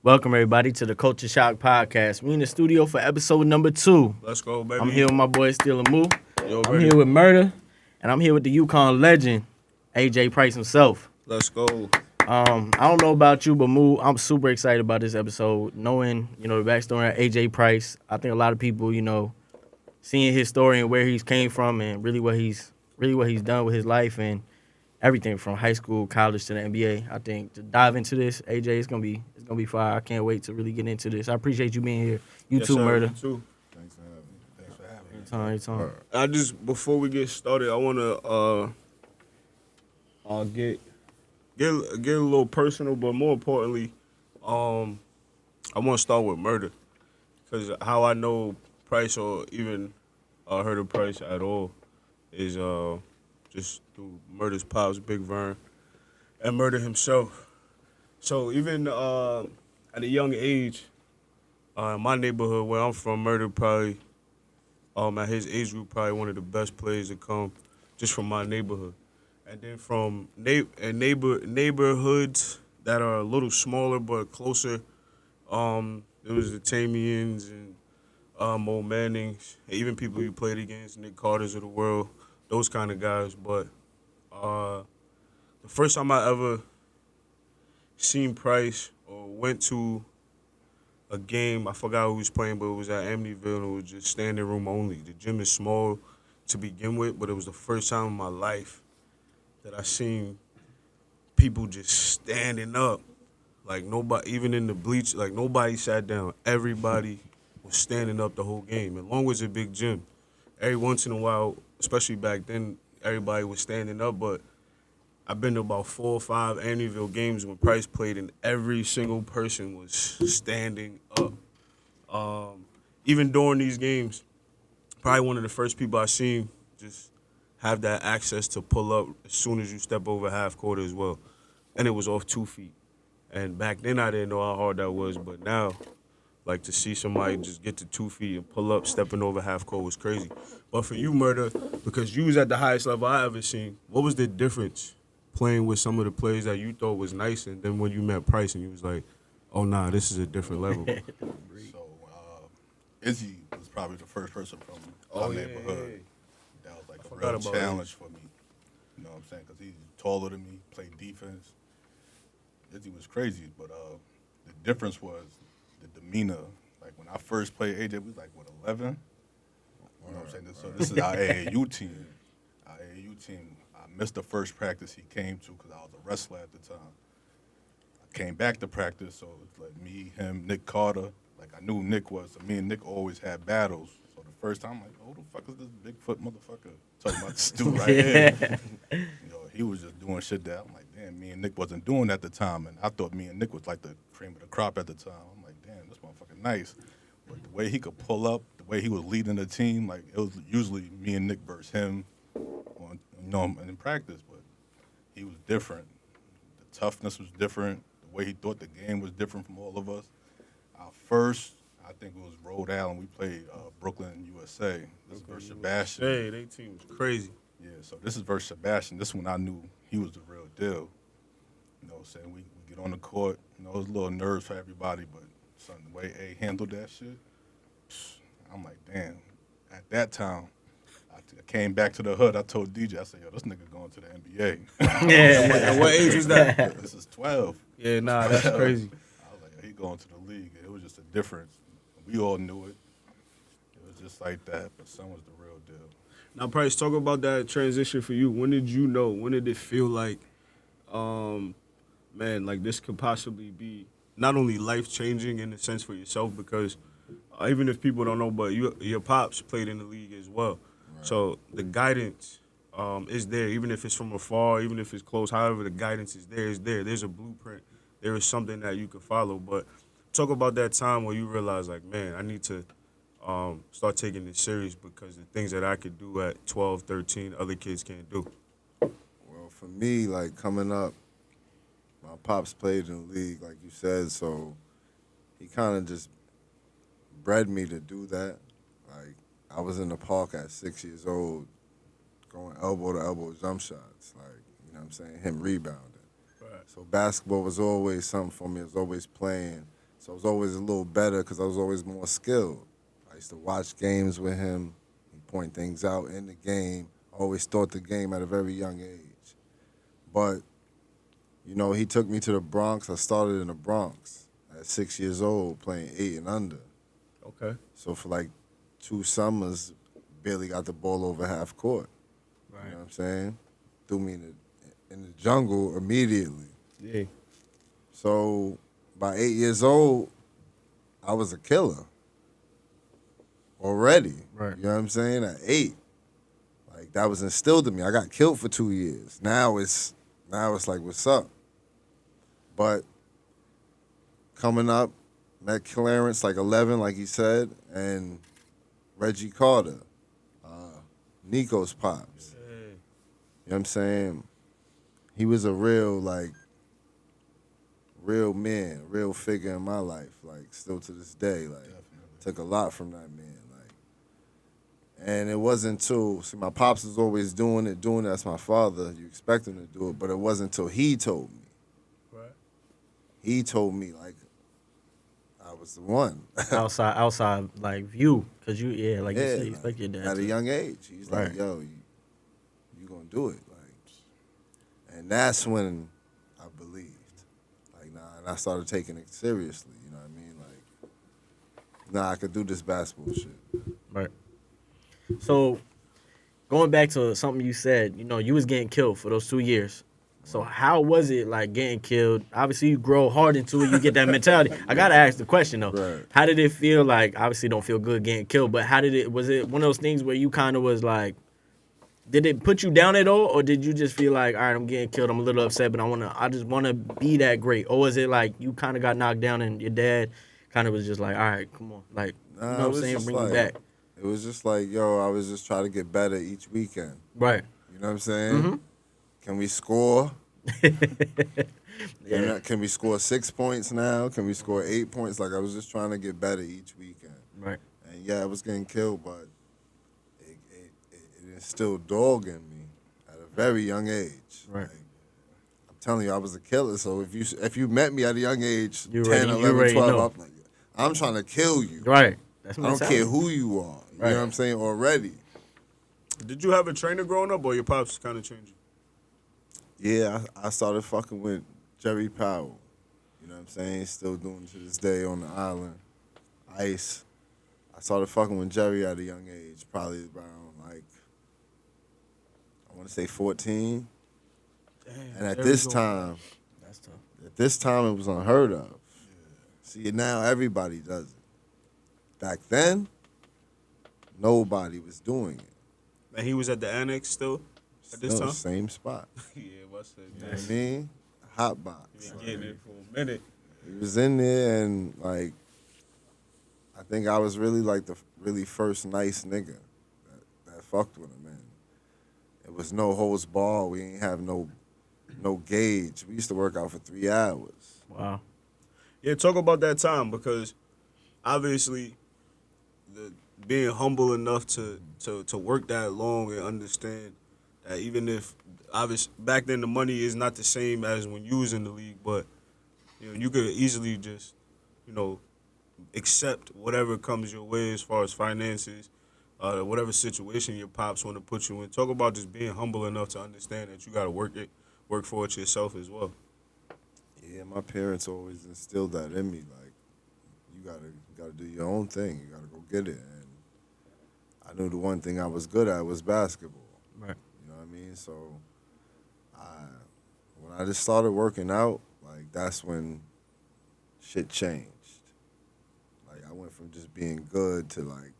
Welcome everybody to the Culture Shock Podcast. We in the studio for episode number 2. Let's go, baby. I'm here with my boy Steele and Moo. Yo, I'm ready? here with Murder, and I'm here with the Uconn Legend AJ Price himself. Let's go. I don't know about you, but Moo, I'm super excited about this episode. Knowing the backstory of AJ Price, I think a lot of people seeing his story and where he's came from, and really what he's done with his life and everything from high school, college to the NBA. I think to dive into this, AJ, it's gonna be fire. I can't wait to really get into this. I appreciate you being here. You too, sir, Murder. you too. Thanks for having me. Thanks for having me. Anytime. I just before we get started, I wanna get a little personal, but more importantly, I want to start with Murder, because how I know Price or even heard of Price at all is just through Murder's pops, Big Vern, and Murder himself. So even at a young age, in my neighborhood where I'm from, Murder probably, at his age group, probably one of the best players to come just from my neighborhood. And then from neighborhoods that are a little smaller but closer, there was the Tamians and Mo Mannings, and even people you played against, Nick Carters of the world, those kind of guys. But the first time I ever seen Price or went to a game, I forgot who was playing, but it was at Amityville, and it was just standing room only. The gym is small to begin with, but it was the first time in my life that I seen people just standing up. Like nobody, even in the bleach, like nobody sat down. Everybody was standing up the whole game. And long as a big gym, every once in a while, especially back then, everybody was standing up. But I've been to about 4 or 5 Amityville games when Price played, and every single person was standing up. Even during these games, probably one of the first people I seen just have that access to pull up as soon as you step over half court as well. And it was off 2 feet. And back then I didn't know how hard that was, but now, like, to see somebody just get to 2 feet and pull up stepping over half court was crazy. But for you, Murder, because you was at the highest level I ever seen, what was the difference playing with some of the players that you thought was nice, and then when you met Price and you was like, oh, nah, this is a different level? So, Izzy was probably the first person from our neighborhood. That was like a real challenge for me. You know what I'm saying? Because he's taller than me, played defense. Izzy was crazy, but the difference was the demeanor. Like when I first played AJ, we was like, what, 11? You know what I'm saying? So this is our AAU team. Our AAU team, I missed the first practice he came to because I was a wrestler at the time. I came back to practice, so it's like me, him, Nick Carter. Like I knew Nick was, so me and Nick always had battles. So the first time, I'm like, who the fuck is this Bigfoot motherfucker talking about this dude right here? He was just doing shit that I'm like, damn, me and Nick wasn't doing at the time, and I thought me and Nick was like the cream of the crop at the time. I'm like, damn, this motherfucker nice. But the way he could pull up, the way he was leading the team, like it was usually me and Nick versus him, in practice. But he was different. The toughness was different. The way he thought the game was different from all of us. Our first, I think it was Rhode Island. We played Brooklyn, USA. This is versus Sebastian. Hey, they team was crazy. Yeah, so this is versus Sebastian. This one I knew he was the real deal. You know what I'm saying? We get on the court. It was a little nerves for everybody, but son, the way A handled that shit, I'm like, damn. At that time, I came back to the hood. I told DJ, I said, yo, this nigga going to the NBA. Yeah. And what age was that? This is 12. Yeah, nah, that's crazy. I was like, he going to the league. It was just a difference. We all knew it. It was just like that, but son was the real deal. Now, Price, talk about that transition for you. When did you know? When did it feel like, man, like this could possibly be not only life-changing in the sense for yourself, because even if people don't know, but your pops played in the league as well. Right. So the guidance is there, even if it's from afar, even if it's close, however the guidance is there, it's there. There's a blueprint. There is something that you can follow. But talk about that time where you realize, like, man, I need to start taking this serious, because the things that I could do at 12, 13, other kids can't do. Well, for me, like, coming up, my pops played in the league, like you said, so he kind of just bred me to do that. Like, I was in the park at 6 years old, going elbow to elbow jump shots, like, you know what I'm saying, him rebounding. Right. So basketball was always something for me. I was always playing. So I was always a little better because I was always more skilled. I used to watch games with him. He'd point things out in the game. Always thought the game at a very young age. But, you know, he took me to the Bronx. I started in the Bronx at 6 years old playing 8 and under. Okay. So for like 2 summers, barely got the ball over half court. Right. You know what I'm saying? Threw me in the jungle immediately. Yeah. So by 8 years old, I was a killer already. Right. You know what I'm saying? At 8. Like that was instilled in me. I got killed for 2 years. Now it's like, what's up? But coming up, met Clarence like 11, like he said, and Reggie Carter, Nico's pops. Hey. You know what I'm saying? He was a real man, real figure in my life, like still to this day. Like took a lot from that man. Like, and it wasn't until my pops was always doing it, that's my father. You expect him to do it, but it wasn't until he told me. Right. He told me like I was the one. outside like view, cause you you said, you expect your dad at to. a young age. He's like, Right. yo, you gonna do it, like, and that's when I believed, like, nah, and I started taking it seriously. You know what I mean? Like, nah, I could do this basketball shit. Right. So, going back to something you said, you know, you was getting killed for those 2 years. So how was it like getting killed? Obviously, you grow hard into it. You get that mentality. I gotta ask the question though. Right. How did it feel? Like, obviously, don't feel good getting killed, but how did it? Was it one of those things where you kind of was like, did it put you down at all, or did you just feel like, all right, I'm getting killed, I'm a little upset, but I just wanna be that great, or was it like you kind of got knocked down and your dad kind of was just like, all right, come on, like, Nah, you know it what I'm was saying, just bring like, you back. It was just like, yo, I was just trying to get better each weekend. Right. You know what I'm saying? Mm-hmm. Can we score? Yeah. Can we score 6 points now? Can we score 8 points? Like, I was just trying to get better each weekend. Right. And yeah, I was getting killed, but it instilled dog in me at a very young age. Right. Like, I'm telling you, I was a killer. So if you met me at a young age, You 10, already- you 11, already 12, know. I'm trying to kill you. Right. That's I don't care who you are. You Right. know what I'm saying? Already. Did you have a trainer growing up, or your pops kind of changed you? Yeah, I started fucking with Jerry Powell. You know what I'm saying? Still doing to this day on the island. Ice. I started fucking with Jerry at a young age, probably around like, I want to say 14. Damn, And at Jerry's this on- time, That's tough. it was unheard of. See, now everybody does it. Back then, nobody was doing it. And he was at the annex still at this Still time. same spot. Yeah, what's that? You know what I mean? Hot box. He been getting it for a minute. He was in there and like, I think I was really like the really first nice nigga that fucked with him, man. It was no holds bar. We ain't have no gauge. We used to work out for 3 hours. Wow. Yeah, talk about that time, because obviously being humble enough to work that long and understand that even if obviously back then the money is not the same as when you was in the league, but you know, you could easily just, you know, accept whatever comes your way as far as finances, whatever situation your pops want to put you in. Talk about just being humble enough to understand that you got to work for it yourself as well. Yeah, my parents always instilled that in me. Like, you gotta do your own thing. You gotta go get it. And I knew the one thing I was good at was basketball. Right. You know what I mean? So, when I just started working out, like that's when shit changed. Like I went from just being good to like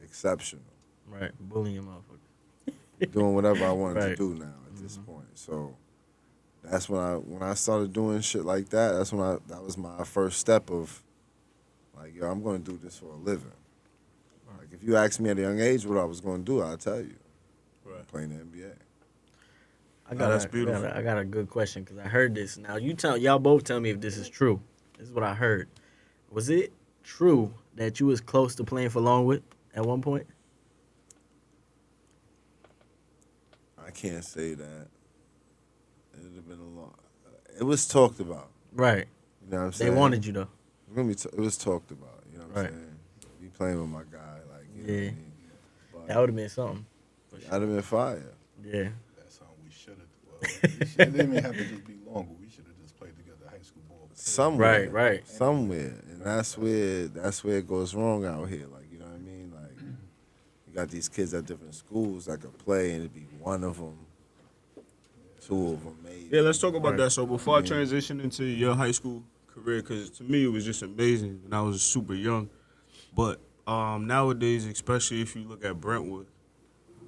exceptional, Right. Bullying motherfuckers. doing whatever I wanted to Right. do now at this point. So that's when I started doing shit like that. That's when that was my first step of like, yo, I'm going to do this for a living. Like if you asked me at a young age what I was going to do, I'll tell you. Right. Playing the NBA. That's beautiful. I got a good question because I heard this. Now y'all both tell me if this is true. This is what I heard. Was it true that you was close to playing for Longwood at one point? I can't say that. It would have been a long. It was talked about. Right. You know what I'm They saying? wanted you though. It was talked about. You know what I'm Right. saying? Be playing with my guy, like you know what I Yeah. mean. But That would have been something. For I'd sure. have been fire. Yeah. That's something we should have. Well, we should, it didn't even have to just be long, but we should have just played together high school ball. Somewhere, Right. somewhere, and that's where it goes wrong out here. Like you know what I mean? Like you got these kids at different schools that could play, and it'd be one of them, two of them, maybe. Yeah, let's talk about Right. that. So before I Yeah. transition into your high school career, because to me it was just amazing when I was super young. But nowadays, especially if you look at Brentwood,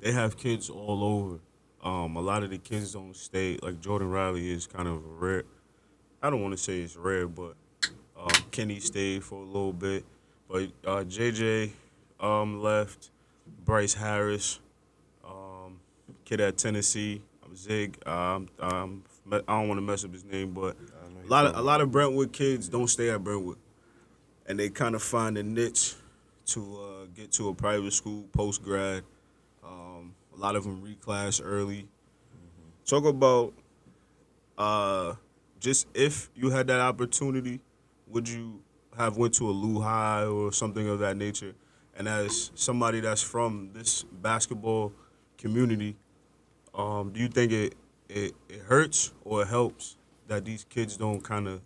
they have kids all over. A lot of the kids don't stay. Like Jordan Riley is kind of rare. I don't want to say it's rare, but Kenny stayed for a little bit. But JJ left. Bryce Harris, kid at Tennessee. Zig. I don't want to mess up his name, but a lot of Brentwood kids don't stay at Brentwood, and they kind of find a niche to get to a private school post grad. A lot of them reclass early. Talk about just if you had that opportunity, would you have went to a Lou High or something of that nature? And as somebody that's from this basketball community, do you think it hurts or it helps that these kids don't kind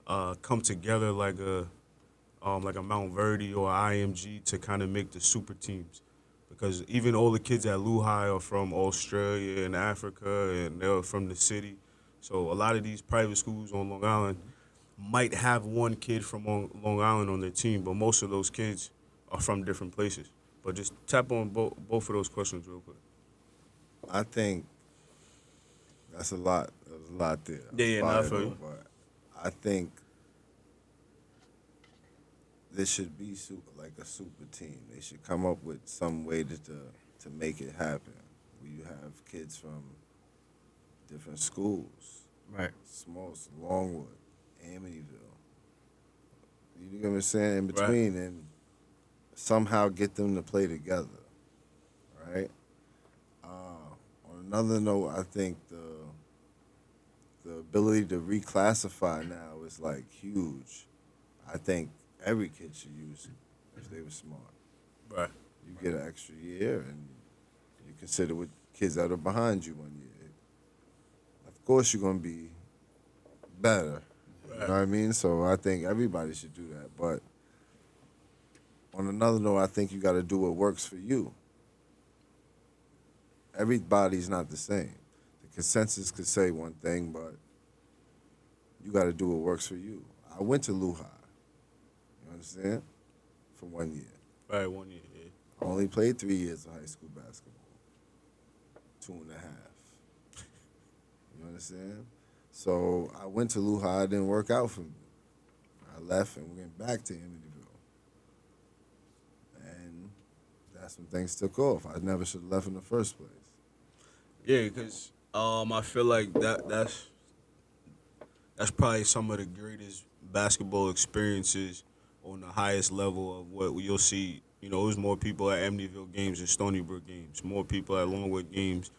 of come together like a Mount Verde or IMG to kind of make the super teams? Because even all the kids at Lou High are from Australia and Africa, and they're from the city. So a lot of these private schools on Long Island might have one kid from Long Island on their team, but most of those kids are from different places. But just tap on both of those questions real quick. I think that's a lot. There's a lot there. Yeah, nah, I feel you. But I think this should be like a super team. They should come up with some way to make it happen. Where you have kids from different schools, Right. Smalls, Longwood, Amityville. You know what I'm saying? In Right. between, and somehow get them to play together, right? On another note, I think the ability to reclassify now is like huge. I think every kid should use it if they were smart. Right. You get an extra year, and you consider what kids that are behind you 1 year. Of course, you're gonna be better. You know what I mean? So I think everybody should do that. But on another note, I think you got to do what works for you. Everybody's not the same. The consensus could say one thing, but you got to do what works for you. I went to Lou High. You understand? For 1 year. Right, 1 year. Yeah. I only played 3 years of high school basketball. 2.5. You understand? So I went to Lou High. It didn't work out for me. I left and went back to Amityville. And that's when things took off. I never should have left in the first place. Yeah, because I feel like that's probably some of the greatest basketball experiences on the highest level of what you'll see. You know, there's more people at Amityville games than Stony Brook games, more people at Longwood games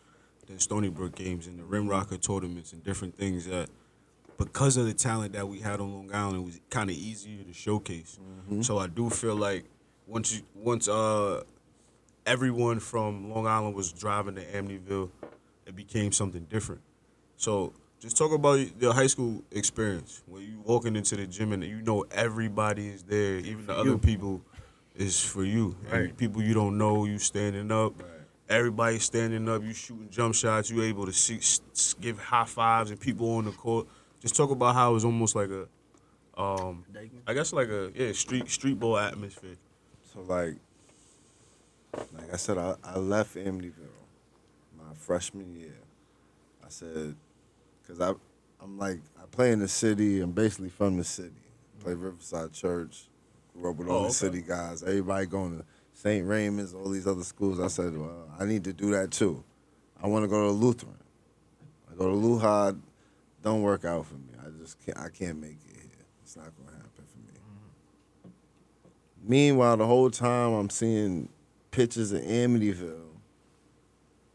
than Stony Brook games, and the Rim Rocker tournaments and different things that, because of the talent that we had on Long Island, it was kind of easier to showcase. So I do feel like once everyone from Long Island was driving to Amityville, it became something different. So just talk about your high school experience where you walking into the gym and you know everybody is there, even the other people is for you. And Right. people you don't know, you standing up. Everybody's standing up, you shooting jump shots, you able to give high fives and people on the court. Just talk about how it was almost like a, I guess like a street ball atmosphere. So like I said, I left Amityville my freshman year. I said, because I'm like, I play in the city. I'm basically from the city. Play Riverside Church. Grew up with all the city guys. Everybody going to St. Raymond's, all these other schools. I said, well, I need to do that too. I want to go to Lutheran. I go to Lou High. Don't work out for me. I can't make it here. It's not going to happen for me. Meanwhile, the whole time I'm seeing pictures of Amityville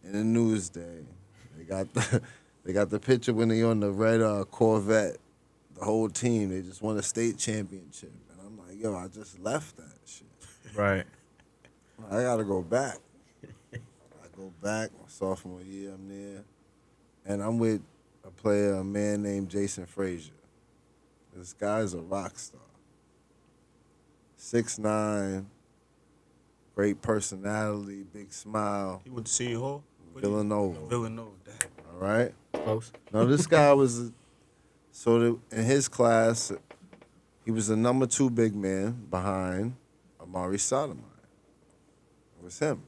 in the Newsday. They got the picture when they on the red Corvette the whole team, they just won a state championship. And I'm like, yo, I just left that shit. Right. I got to go back. I go back, my sophomore year, I'm there. And I'm with a man named Jason Frazier. This guy's a rock star. 6'9", great personality, big smile. He went to Senior Hall? Villanova. Villanova, damn. All right? Close. Now, this guy was, in his class, he was the number 2 big man behind Amari Sotomayor. It was him.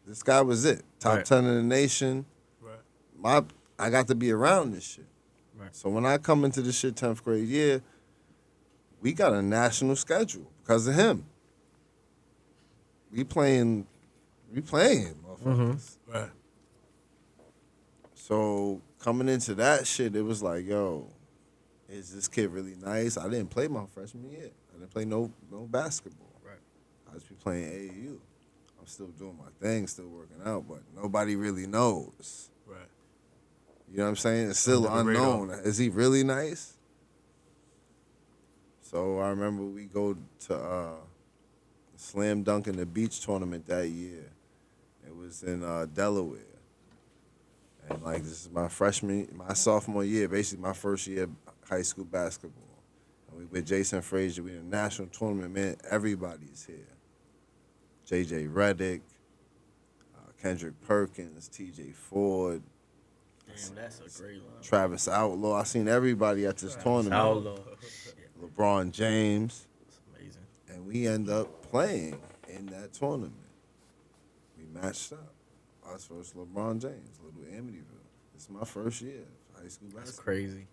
This guy was it. Top Right. 10 in the nation. Right. I got to be around this shit. Right. So when I come into this shit 10th grade year, we got a national schedule because of him. We playing, motherfuckers. Right. So coming into that shit, it was like, yo, is this kid really nice? I didn't play my freshman year. I didn't play no basketball. Right. I just be playing AAU. I'm still doing my thing, still working out, but nobody really knows. Right. You know what I'm saying? It's still Under the radar. unknown. Is he really nice? So I remember we go to slam dunk in the beach tournament that year. It was in Delaware. And like this is my sophomore year, basically my first year of high school basketball. And we with Jason Frazier, we in a national tournament, man, everybody's here. JJ Redick, Kendrick Perkins, TJ Ford, Damn, that's a great line. Travis Outlaw. I seen everybody at this tournament. Outlaw. LeBron James. That's amazing. And we end up playing in that tournament. We matched up. Us versus LeBron James, Little Amityville. It's my first year of high school That's basketball. crazy.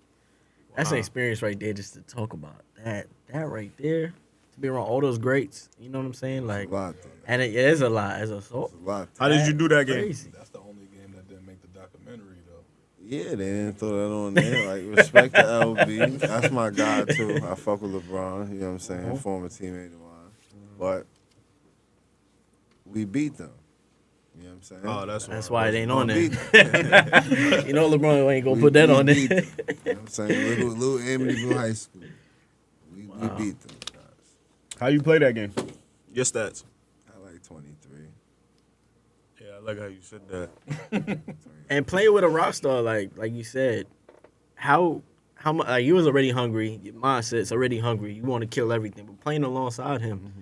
That's an experience right there just to talk about. That right there, to be around all those greats, you know what I'm saying? Like, It's a lot there. and it is a lot. It's a It's a lot How did you do that game? Crazy. That's the only game that didn't make the documentary, though. Yeah, they didn't throw that on there. Like, respect to LB. That's my guy, too. I fuck with LeBron, you know what I'm saying? Former teammate of mine. But we beat them. You know what I'm saying? Oh, That's why it ain't on We there. beat them. You know LeBron ain't gonna We put that on beat there. them. You know what I'm saying? Little Amityville High School. We beat them guys. How you play that game? Your stats. I like 23. Yeah, I like how you said that. And playing with a rock star, like you said, how much? Like, you was already hungry. Your mindset's already hungry. You want to kill everything. But playing alongside him,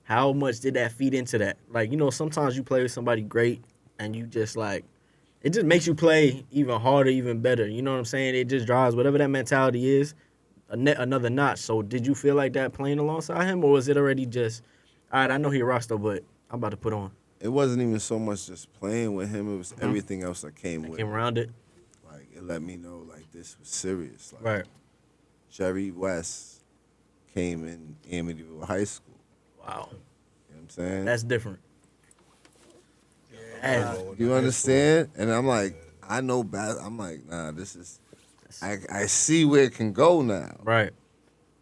how much did that feed into that? Like, you know, sometimes you play with somebody great, and you just like, it just makes you play even harder, even better. You know what I'm saying? It just drives whatever that mentality is another notch. So did you feel like that playing alongside him, or was it already just, all right, I know he a rock star, but I'm about to put on? It wasn't even so much just playing with him. It was everything else that came with Came it. around it. Like, it let me know, like, this was serious. Like, Right. Jerry West came in Amityville High School. Wow. You know what I'm saying? That's different. And You understand? And I'm like, I know I'm like, nah, this is, I see where it can go now. right.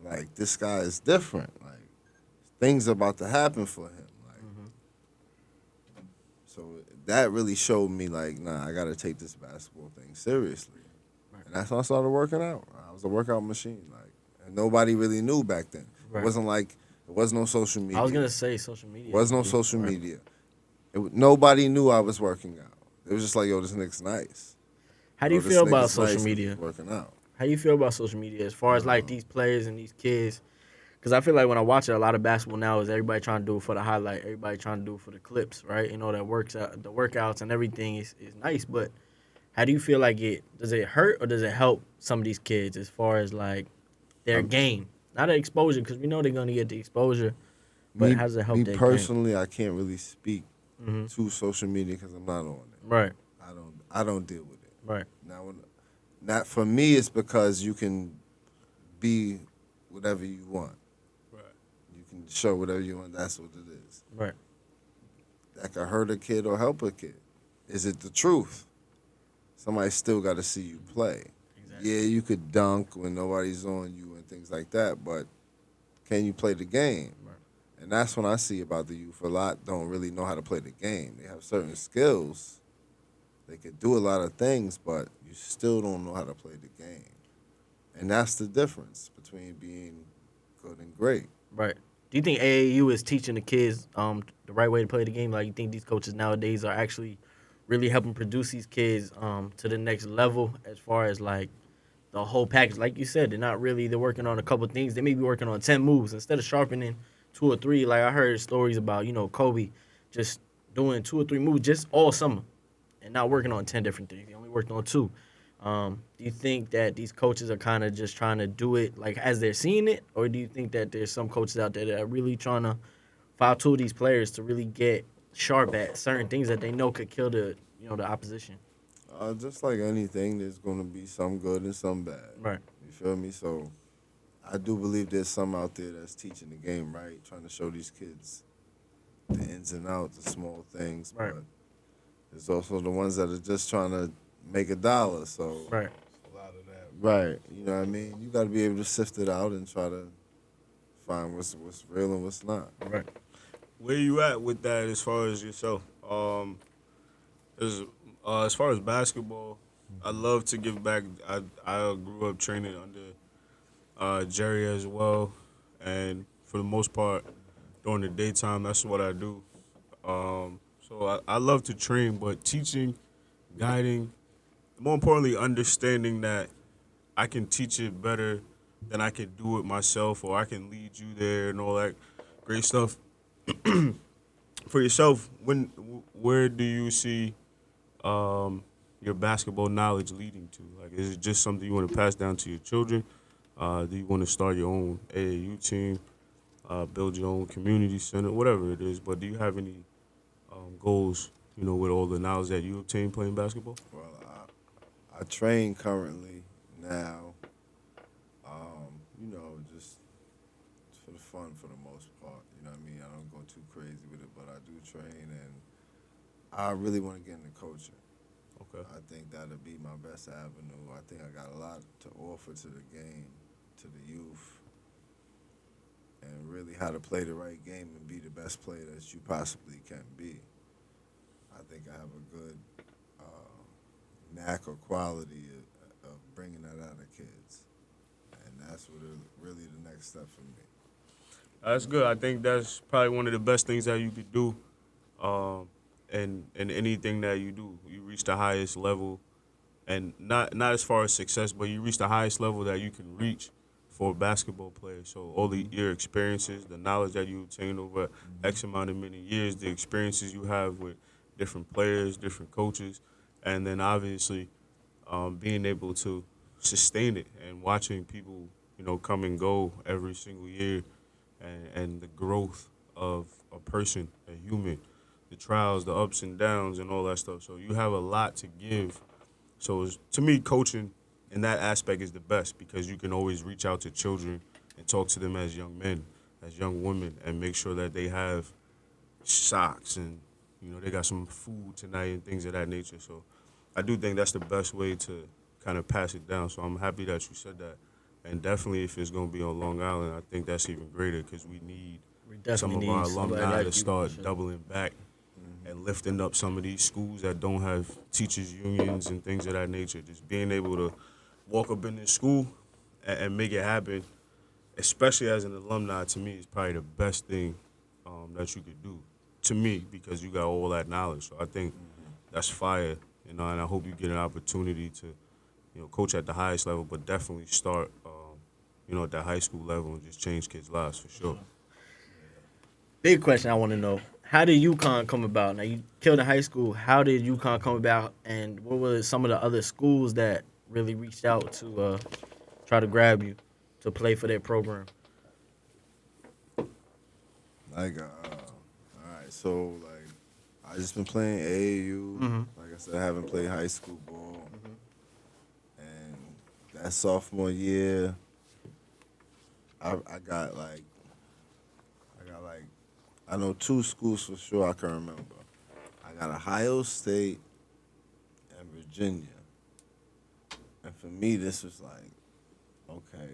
Like, this guy is different. Like, things about to happen for him. Like, so that really showed me, like, nah, I got to take this basketball thing seriously. And that's when I started working out. I was a workout machine. Like, and nobody really knew back then. Right. It wasn't like, there was no social media. I was gonna say social media. There was no social media. Nobody knew I was working out. It was just like, yo, this nigga's nice. How do you Yo, this feel about nigga's nice, social he's media? Working out. How you feel about social media as far as like these players and these kids? Because I feel like when I watch it, a lot of basketball now is everybody trying to do it for the highlight. Everybody trying to do it for the clips, right? You know, that works out, the workouts and everything is nice. But how do you feel like does it hurt or does it help some of these kids as far as like their game? Not the exposure, because we know they're going to get the exposure. But how does it help me their personally, I can't really speak game? to social media because I'm not on it. Right, I don't deal with it. right, Now, not for me, it's because you can be whatever you want. Right. You can show whatever you want. That's what it is. right. That could hurt a kid or help a kid. Is it the truth? Somebody still got to see you play. Exactly. Yeah, you could dunk when nobody's on you and things like that, but can you play the game? Right. And that's when I see about the youth. A lot don't really know how to play the game. They have certain skills. They could do a lot of things, but you still don't know how to play the game. And that's the difference between being good and great. Right. Do you think AAU is teaching the kids the right way to play the game? Like, you think these coaches nowadays are actually really helping produce these kids to the next level as far as like the whole package? Like you said, they're working on a couple things. They may be working on 10 moves instead of sharpening 2 or 3. Like, I heard stories about, Kobe just doing 2 or 3 moves just all summer and not working on 10 different things. He only worked on 2. Do you think that these coaches are kind of just trying to do it like as they're seeing it, or do you think that there's some coaches out there that are really trying to foul tool these players to really get sharp at certain things that they know could kill the opposition? Just like anything, there's going to be some good and some bad. Right. You feel me? So I do believe there's some out there that's teaching the game right, trying to show these kids the ins and outs, the small things. Right. But there's also the ones that are just trying to make $1. So Right. A lot of that. right, you know what I mean? You got to be able to sift it out and try to find what's real and what's not. Right. Where you at with that as far as yourself? As far as basketball, I love to give back. I grew up training under Jerry as well, and for the most part, during the daytime, that's what I do. So I love to train, but teaching, guiding, more importantly, understanding that I can teach it better than I can do it myself, or I can lead you there and all that great stuff. For yourself, where do you see your basketball knowledge leading to? Like, is it just something you want to pass down to your children? Do you want to start your own AAU team, build your own community center, whatever it is? But do you have any goals, with all the knowledge that you obtain playing basketball? Well, I train currently now, just for the fun for the most part. You know what I mean? I don't go too crazy with it, but I do train, and I really want to get into coaching. Okay. I think that'll be my best avenue. I think I got a lot to offer to the game, to the youth, and really how to play the right game and be the best player that you possibly can be. I think I have a good knack or quality of bringing that out of kids, and that's what really the next step for me. That's good. I think that's probably one of the best things that you could do. And anything that you do, you reach the highest level, and not as far as success, but you reach the highest level that you can reach for a basketball player. So all your experiences, the knowledge that you obtain over X amount of many years, the experiences you have with different players, different coaches, and then obviously being able to sustain it and watching people, come and go every single year, and the growth of a person, a human, the trials, the ups and downs, and all that stuff. So you have a lot to give. So to me, coaching in that aspect is the best, because you can always reach out to children and talk to them as young men, as young women, and make sure that they have socks and, they got some food tonight and things of that nature. So I do think that's the best way to kind of pass it down. So I'm happy that you said that. And definitely if it's going to be on Long Island, I think that's even greater, because we need some of our alumni to start doubling back and lifting up some of these schools that don't have teachers' unions and things of that nature. Just being able to walk up in this school and make it happen, especially as an alumni, to me, is probably the best thing that you could do, to me, because you got all that knowledge. So I think that's fire, and I hope you get an opportunity to, coach at the highest level, but definitely start, at the high school level and just change kids' lives for sure. Big question I want to know. How did Uconn come about? Now, you killed in high school. How did Uconn come about, and what were some of the other schools that really reached out to try to grab you to play for their program? All right, so, I just been playing AAU. Mm-hmm. Like I said, I haven't played high school ball. And that sophomore year, I know 2 schools for sure I can remember. I got Ohio State and Virginia. And for me, this was okay,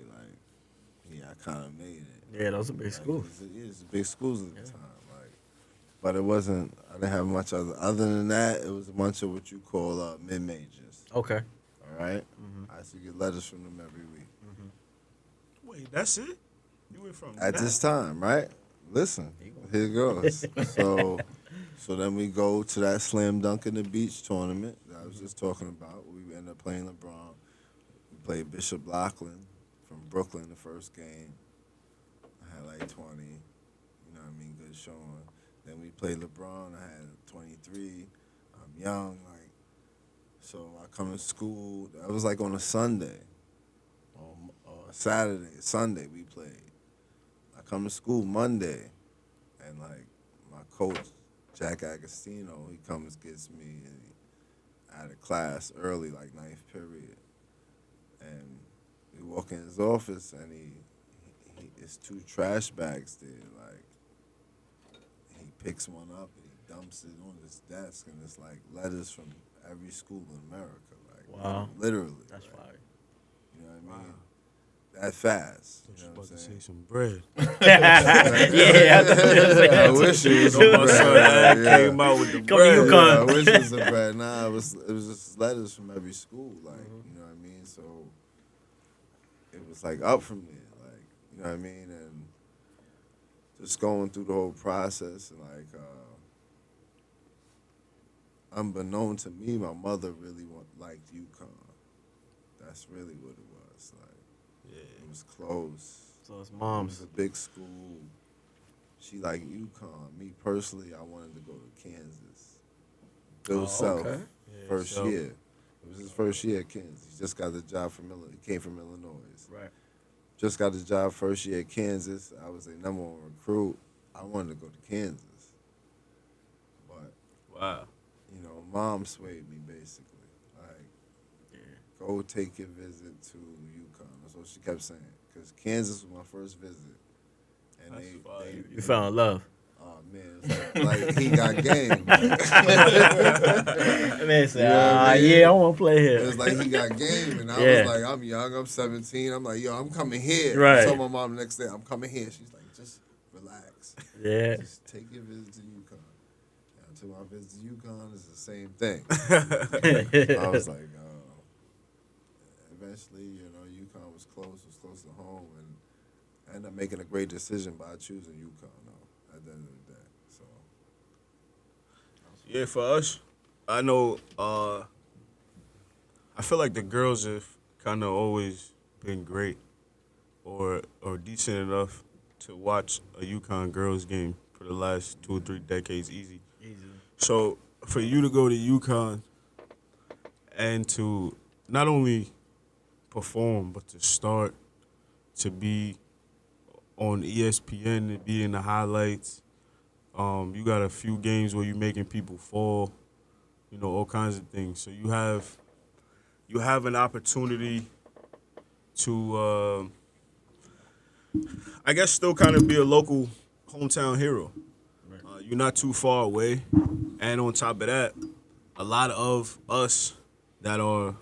yeah, I kind of made it. Yeah, those are big schools. It's big schools at the time. But it wasn't, I didn't have much other than that. It was a bunch of what you call mid-majors. Okay. All right? I used to get letters from them every week. Wait, that's it? You went from At that? this time, right? Listen, here it goes. So then we go to that slam dunk in the beach tournament that I was just talking about. We ended up playing LeBron. We played Bishop Lachlan from Brooklyn the first game. I had like 20, you know what I mean, good showing. Then we played LeBron. I had 23. I'm young, like, so I come to school. That was like on a Sunday. Or Saturday, Sunday we played. I come to school Monday, and like my coach, Jack Agostino, he comes gets me out of class early, like ninth period, and we walk in his office, and he it's 2 trash bags there, like he picks one up and he dumps it on his desk, and it's like letters from every school in America, like Wow. literally. That's like, fire. You know what I mean? That fast. I was You know about what to I'm say saying? some bread. I wish it was some My son bread. that came out with the Come to bread. UConn. Yeah, I wish it was some bread. Nah, it was just letters from every school, like, you know what I mean? So it was like up from there, like, you know what I mean? And just going through the whole process, and like, unbeknown to me, my mother really liked UConn. That's really what it was. Like, it was close. So it's It was mom's. a big school. She liked UConn. Me personally, I wanted to go to Kansas. Bill Self, okay. first Self. year. It was his first year at Kansas. He just got the job from Illinois. He came from Illinois. Right. Just got the job first year at Kansas. I was a number 1 recruit. I wanted to go to Kansas. But, Wow. you know, mom swayed me basically. Like, go take your visit to UConn. That's what she kept saying. Because Kansas was my first visit. And That's fire. You fell in love. Oh, man. It's like he got game. Man said, You know what I mean? yeah, I want to play It here. was like he got game, and I Yeah. was like, I'm young, I'm 17. I'm like, yo, I'm coming here. Right. I told my mom the next day, I'm coming here. She's like, just relax. Yeah. Just take your visit to UConn. And until my visit to UConn is the same thing. I was like, eventually, you know, UConn was close to home, and I ended up making a great decision by choosing UConn, though, at the end of the day. So, Yeah, for us, I know. I feel like the girls have kind of always been great, or decent enough to watch a UConn girls game for the last 2 or 3 decades, easy. So for you to go to UConn and to not only perform but to start to be on ESPN and be in the highlights. You got a few games where you're making people fall, you know, all kinds of things. So you have an opportunity to, I guess, still kind of be a local hometown hero. You're not too far away, and on top of that, a lot of us that are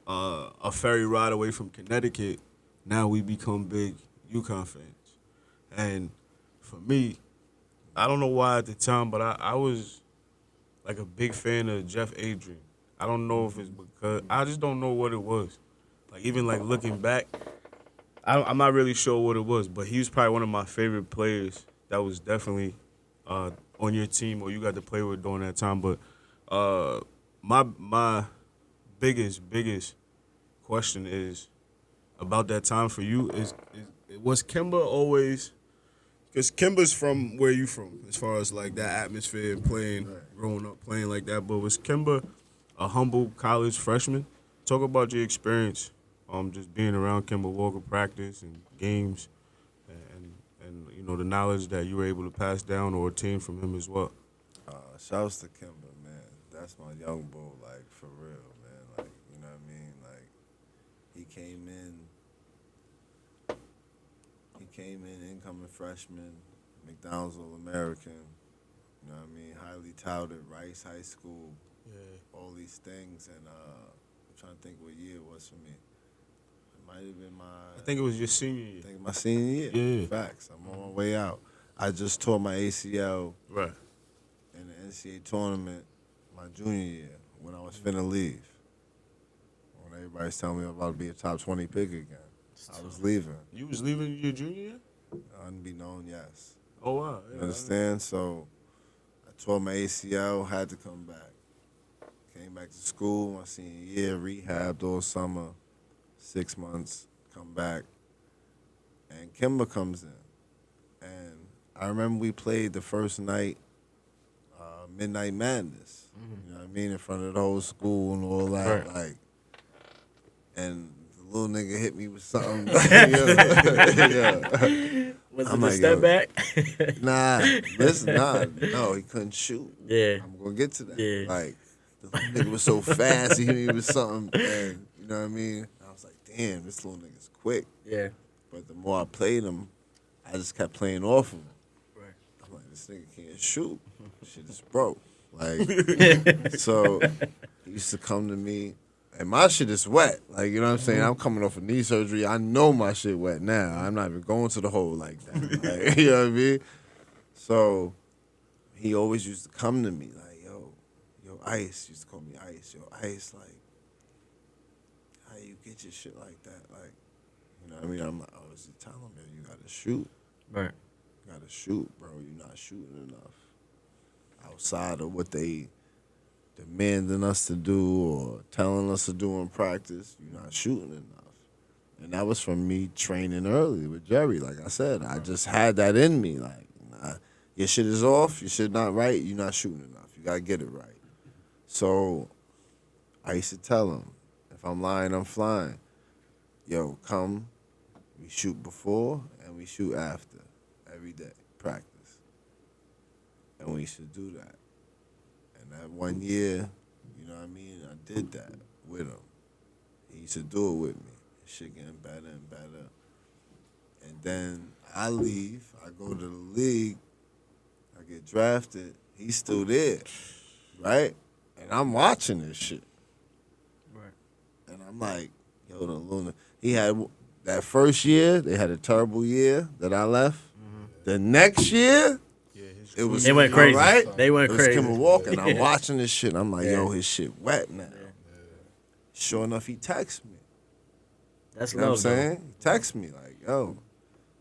a ferry ride away from Connecticut, now we become big UConn fans. And for me, I don't know why at the time, but I was like a big fan of Jeff Adrian. I don't know if it's because I just don't know what it was. Like even like looking back, I'm not really sure what it was, but he was probably one of my favorite players. That was definitely on your team or you got to play with during that time. But my biggest question is about that time for you is was Kimba always? Because Kimba's from where you from, as far as like that atmosphere and playing, growing up playing like that. But was Kimba a humble college freshman? Talk about your experience, just being around Kimba Walker practice and games, and you know the knowledge that you were able to pass down or attain from him as well. shouts to Kimba, man. That's my young bull, like, for real, man. Like, you know what I mean? Like, he came in, incoming freshman, McDonald's All-American, you know what I mean? Highly touted, Rice High School, all these things. And I'm trying to think what year it was for me. It might have been I think it was your senior year. I think my senior year. Yeah. Facts. I'm on my way out. I just tore my ACL Right. in the NCAA tournament my junior year when I was finna leave. When everybody's telling me I'm about to be a top 20 pick again. I was leaving. You was leaving your junior year? Unbeknown, yes. Oh, wow. You understand? So I tore my ACL, had to come back. Came back to school my senior year, rehabbed all summer, 6 months, come back. And Kimba comes in. And I remember we played the first night, Midnight Madness. You know what I mean? In front of the whole school and all that. Right. Like, and the little nigga hit me with something. Yeah. Was I'm it like, a step yo, back? No, he couldn't shoot. Yeah. I'm gonna get to that. Yeah. Like, the little nigga was so fast, he hit me with something, and you know what I mean? I was like, damn, this little nigga's quick. Yeah. But the more I played him, I just kept playing off of him. Right. I'm like, this nigga can't shoot. Shit is broke. Like, so he used to come to me, and my shit is wet. Like, you know what I'm saying? I'm coming off of knee surgery. I know my shit wet now. I'm not even going to the hole like that. Like, you know what I mean? So he always used to come to me like, yo, Ice. He used to call me Ice. Yo, Ice, like, how you get your shit like that? Like, you know what I mean? I'm like, I was telling him, man, you gotta shoot. Right. You gotta shoot, bro. You're not shooting enough. Outside of what they demanding us to do or telling us to do in practice, you're not shooting enough. And that was from me training early with Jerry. Like I said, I just had that in me. Like, nah, your shit is off, your shit not right, you're not shooting enough. You gotta get it right. So I used to tell him, if I'm lying, I'm flying. Yo, come, we shoot before and we shoot after every day, practice. And we used to do that. And that 1 year, you know what I mean, I did that with him. He used to do it with me. Shit getting better and better. And then I leave, I go to the league, I get drafted, he's still there, right? And I'm watching this shit. Right. And I'm like, yo, the Luna. He had that first year, they had a terrible year that I left. The next year, it was They went crazy. Right? They went it was crazy. Kimba Walker, and I'm watching this shit. And I'm like, yo, Yeah. his shit wet now. Sure enough, he texts me. That's You know what I'm love, though. saying? He texts me like, yo,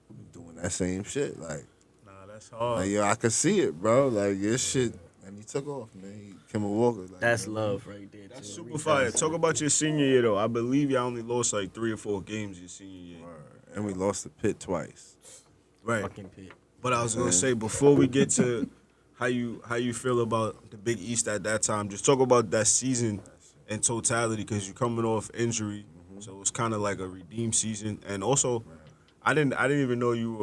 I'm doing that same shit. Like, Nah, that's hard. yo, I could see it, bro. Like, your shit. And he took off, man. Kimba Walker. Like, That's love right there. That's too. super fire. Talk about your senior year, though. I believe y'all only lost like 3 or 4 games your senior year. And we lost the pit twice. Right. Fucking pit. But I was gonna say, before we get to how you feel about the Big East at that time, just talk about that season in totality, because you're coming off injury, so it was kind of like a redeemed season. And also, I didn't even know you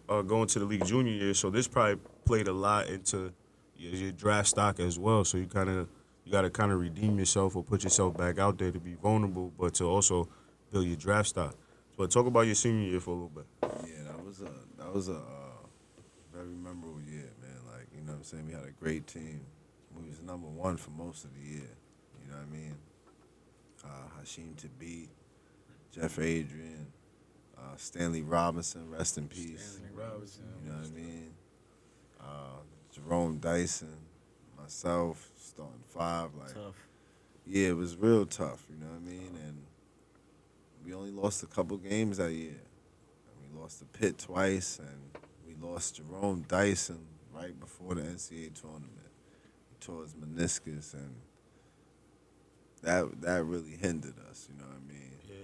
were going to the league junior year, so this probably played a lot into your draft stock as well. So you got to kind of redeem yourself or put yourself back out there to be vulnerable, but to also build your draft stock. But talk about your senior year for a little bit. Yeah, that was a very memorable year, man. Like, you know what I'm saying? We had a great team. We was number 1 for most of the year. You know what I mean? Hashim Thabit, Jeff Adrian, Stanley Robinson, rest in peace. Stanley Robinson. You know what I mean? Jerome Dyson, myself, starting 5. Like, Tough. yeah, it was real tough. You know what I mean? And we only lost a couple games that year. We lost the Pitt twice, and we lost Jerome Dyson right before the NCAA tournament. He tore his meniscus, and that really hindered us. You know what I mean? Yeah.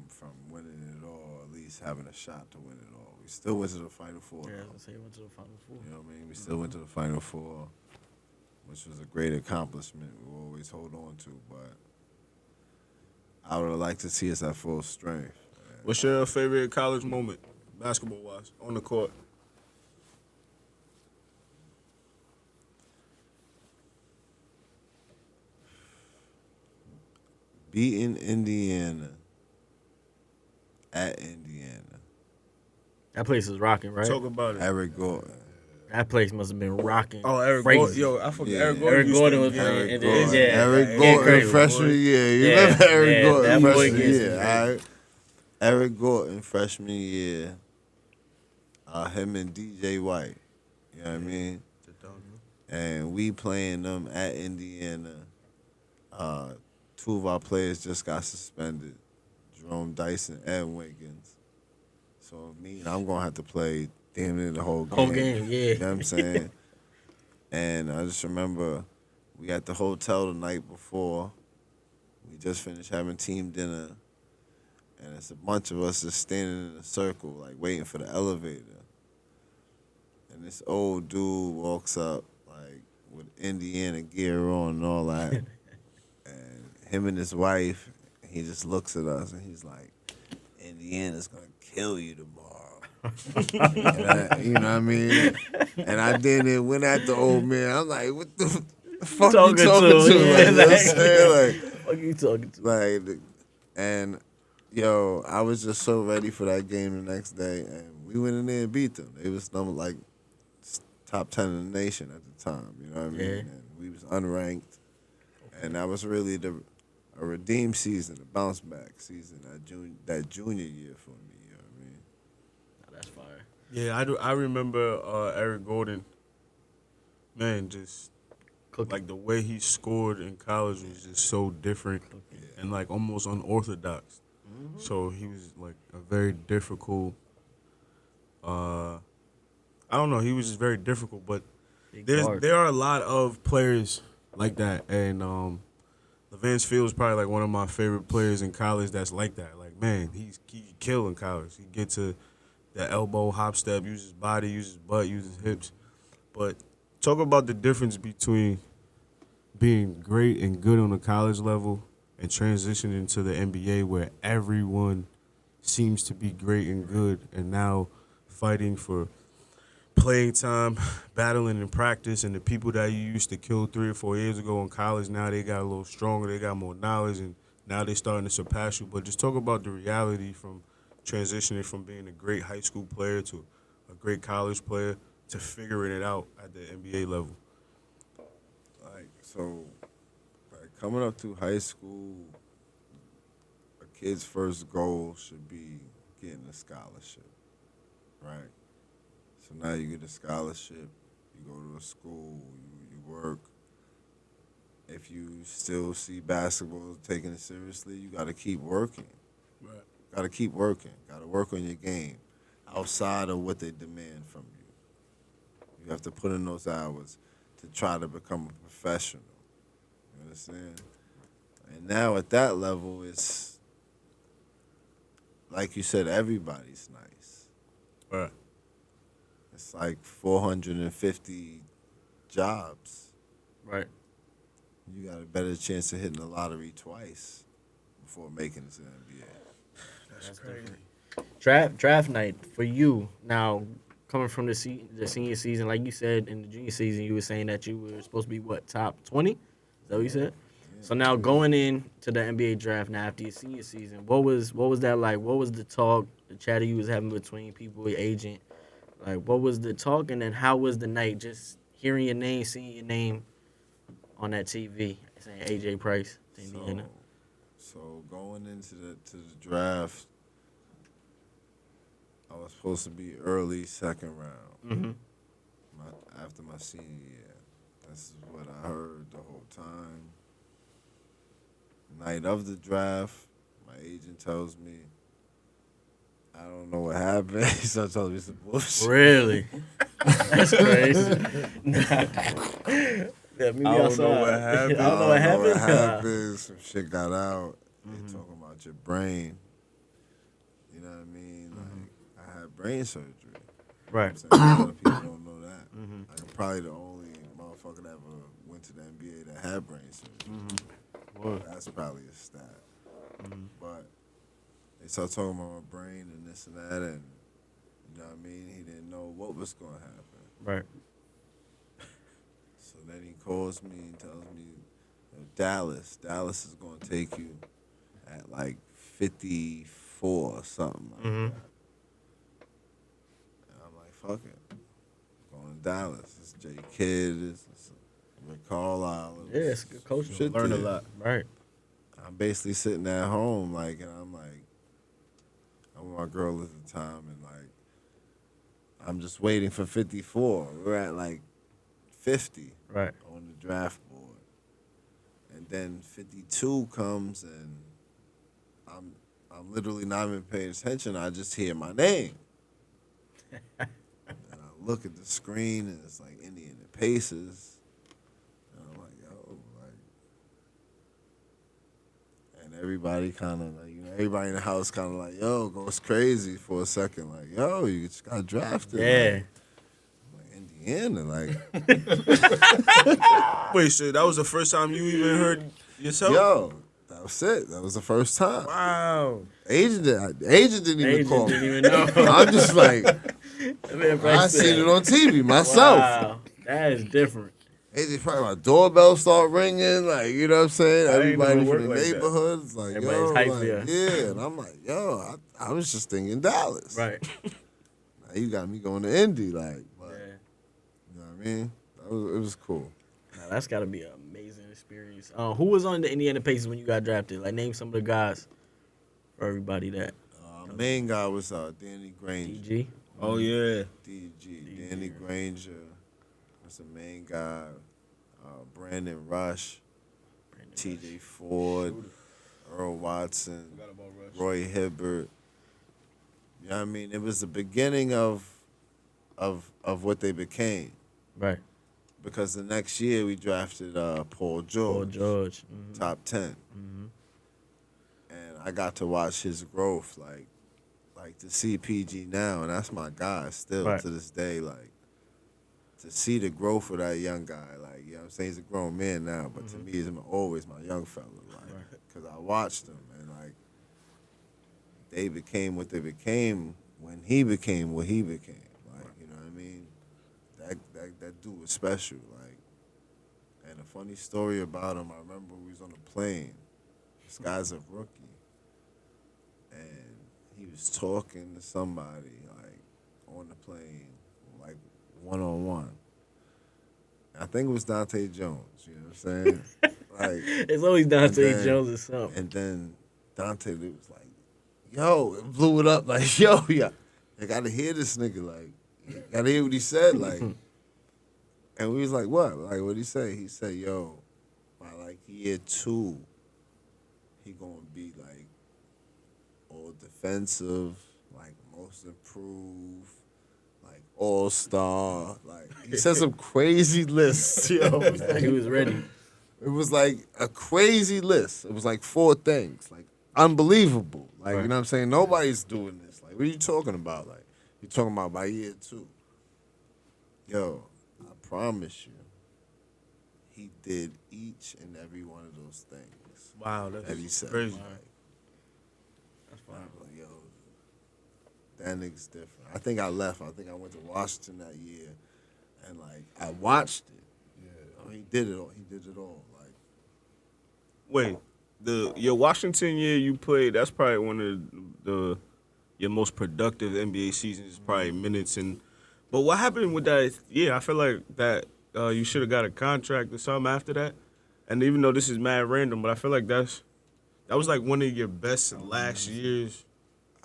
From winning it all, at least having a shot to win it all. We still went to the Final Four. Yeah, I though. was gonna say went to the Final Four. You know what I mean? We still went to the Final Four, which was a great accomplishment we'll always hold on to, but I would have liked to see us at full strength. What's your favorite college moment, basketball-wise, on the court? Beating Indiana at Indiana. That place is rocking, right? Talk about it. Eric Gordon. That place must have been rocking. Oh, Eric crazy. Gordon. Yo, I forgot. Yeah. Eric Gordon. Eric used to Gordon was be- playing. Eric and Gordon. then, yeah, Eric yeah, Gordon, crazy. freshman year. You Yeah, remember Eric yeah, Gordon, that boy freshman gets year, me. all right? Eric Gordon, freshman year. Him and DJ White. You know what I mean? And we playing them at Indiana. 2 of our players just got suspended. Jerome Dyson and Wiggins. So I'm gonna have to play damn near the whole game. Whole game, yeah. You know what I'm saying? And I just remember we at the hotel the night before. We just finished having team dinner, and it's a bunch of us just standing in a circle, like waiting for the elevator. And this old dude walks up, like with Indiana gear on and all that, and him and his wife. He just looks at us and he's like, "Indiana's gonna kill you tomorrow." You know what I mean? And I then went at the old man. I'm like, "What the fuck you talking to?" Yeah, Like, you know what I'm saying? Like, What are you talking to? like, and yo, I was just so ready for that game the next day, and we went in there and beat them. They was number like top 10 in the nation at the time. You know what I mean? Yeah. And we was unranked, and that was really a redeem season, a bounce back season, that junior year for me. You know what I mean? That's fire. Yeah, I remember Eric Gordon. Man, just Cooking. like the way he scored in college was just so different and like almost unorthodox. So he was like a very difficult. I don't know. He was just very difficult, but Big guard. there are a lot of players like that, and Levance Field is probably like one of my favorite players in college. That's like that. Like, man, he kill in college. He get to the elbow, hop step, use his body, use his butt, use his hips. But talk about the difference between being great and good on the college level and transitioning to the NBA where everyone seems to be great and good and now fighting for playing time, battling in practice, and the people that you used to kill 3 or 4 years ago in college, now they got a little stronger, they got more knowledge, and now they're starting to surpass you. But just talk about the reality from transitioning from being a great high school player to a great college player to figuring it out at the NBA level. Like coming up through high school, a kid's first goal should be getting a scholarship, right? So now you get a scholarship, you go to a school, you work. If you still see basketball taking it seriously, you got to keep working. Right. Got to keep working. Got to work on your game outside of what they demand from you. You have to put in those hours to try to become a professional. You understand? And now at that level, it's like you said, everybody's nice. Right. It's like 450 jobs. Right. You got a better chance of hitting the lottery twice before making it to the NBA. That's crazy. Draft night for you now, coming from the senior season, like you said in the junior season, you were saying that you were supposed to be what, top 20? Is that what you said? Yeah. So now going in to the NBA draft now after your senior season, what was that like? What was the talk, the chatter you was having between people, your agent? Like, what was the talk, and then how was the night? Just hearing your name, seeing your name on that TV, saying AJ Price to Indiana. So going into the draft, I was supposed to be early second round. Mm-hmm. After my senior year, this is what I heard the whole time. Night of the draft, my agent tells me, I don't know what happened. He started telling me some bullshit. Really? That's crazy. Yeah, me I don't outside. know what happened. I don't know what happened. What happened. Some shit got out. They talking about your brain. You know what I mean? Like, I had brain surgery. Right. A lot of people don't know that. Like, I'm probably the only motherfucker that ever went to the NBA that had brain surgery. That's probably a stat. But they started talking about my brain and this and that, and you know what I mean? He didn't know what was going to happen. Right. So then he calls me and tells me, Dallas is going to take you at like 54 or something like that. And I'm like, fuck it. Going to Dallas. It's Jay Kidd. It's Rick Carlisle. Yeah, it's a good coach. Shit Learn a there. lot. Right. I'm basically sitting at home, like, and I'm with my girl at the time, and like, I'm just waiting for 54. We're at like 50 Right. on the draft board, and then 52 comes, and I'm literally not even paying attention. I just hear my name. And I look at the screen, and it's like Indiana Pacers. And I'm like, yo, like, and everybody kind of like, everybody in the house kind of like, yo, goes crazy for a second. Like, yo, you just got drafted. Yeah. Like Indiana, like, Wait, so that was the first time you even heard yourself? yo, that was it. That was the first time. Wow. Agent didn't even Agent call didn't me. even know. I'm just like, That man I Price seen said, it on TV myself. Wow, that is different. AJ Price, my doorbell start ringing, like, you know what I'm saying? I ain't know Everybody it from worked the like that. neighborhoods, like, Everybody's yo, hyped like, for you. yeah. And I'm like, yo, I was just thinking Dallas. Right. Now you got me going to Indy, like, but, Yeah. you know what I mean? It was cool. Now, that's got to be an amazing experience. Who was on the Indiana Pacers when you got drafted? Like, name some of the guys for everybody that. Main guy was Danny Granger. DG. Oh, yeah. DG. Danny Granger was the main guy. Brandon Rush. TJ Ford. Earl Watson. Roy Hibbert. You know what I mean? It was the beginning of what they became. Right. Because the next year we drafted Paul George. Paul George. Mhm. Top 10. And I got to watch his growth, like to see PG now, and that's my guy still Right. to this day, like to see the growth of that young guy, like, you know what I'm saying? He's a grown man now, but to me, he's always my young fella, like, because I watched them, and like they became what they became when he became what he became, like, you know what I mean? That dude was special, like, and a funny story about him, I remember we was on a plane. This guy's a rookie. And he was talking to somebody, like, on the plane, like, one-on-one. I think it was Dante Jones, you know what I'm saying? Like, It's always Dante then- Jones or something. and then Dante was like, yo, it blew it up, like, yo, yeah. I gotta hear this nigga, like, gotta hear what he said, like. And we was like, what? Like, what'd he say? He said, yo, by, like, year 2, he gonna be, like, all defensive, like, most improved, like, all-star. Like, he said some crazy lists, yo. He was ready. It was, like, a crazy list. It was, like, 4 things. Like, unbelievable. Like, Right. you know what I'm saying? Nobody's doing this. Like, what are you talking about? Like, you talking about by year 2. Yo, I promise you, he did each and every one of those things Wow, that he that's said. crazy. Like, I was like, yo, that nigga's different. I think I left. I think I went to Washington that year, and like I watched it. Yeah, I mean, he did it all. He did it all. Like, Wait, your Washington year you played, that's probably one of your most productive NBA seasons, probably minutes. But what happened with that year? I feel like that you should have got a contract or something after that. And even though this is mad random, but I feel like that was like one of your best last years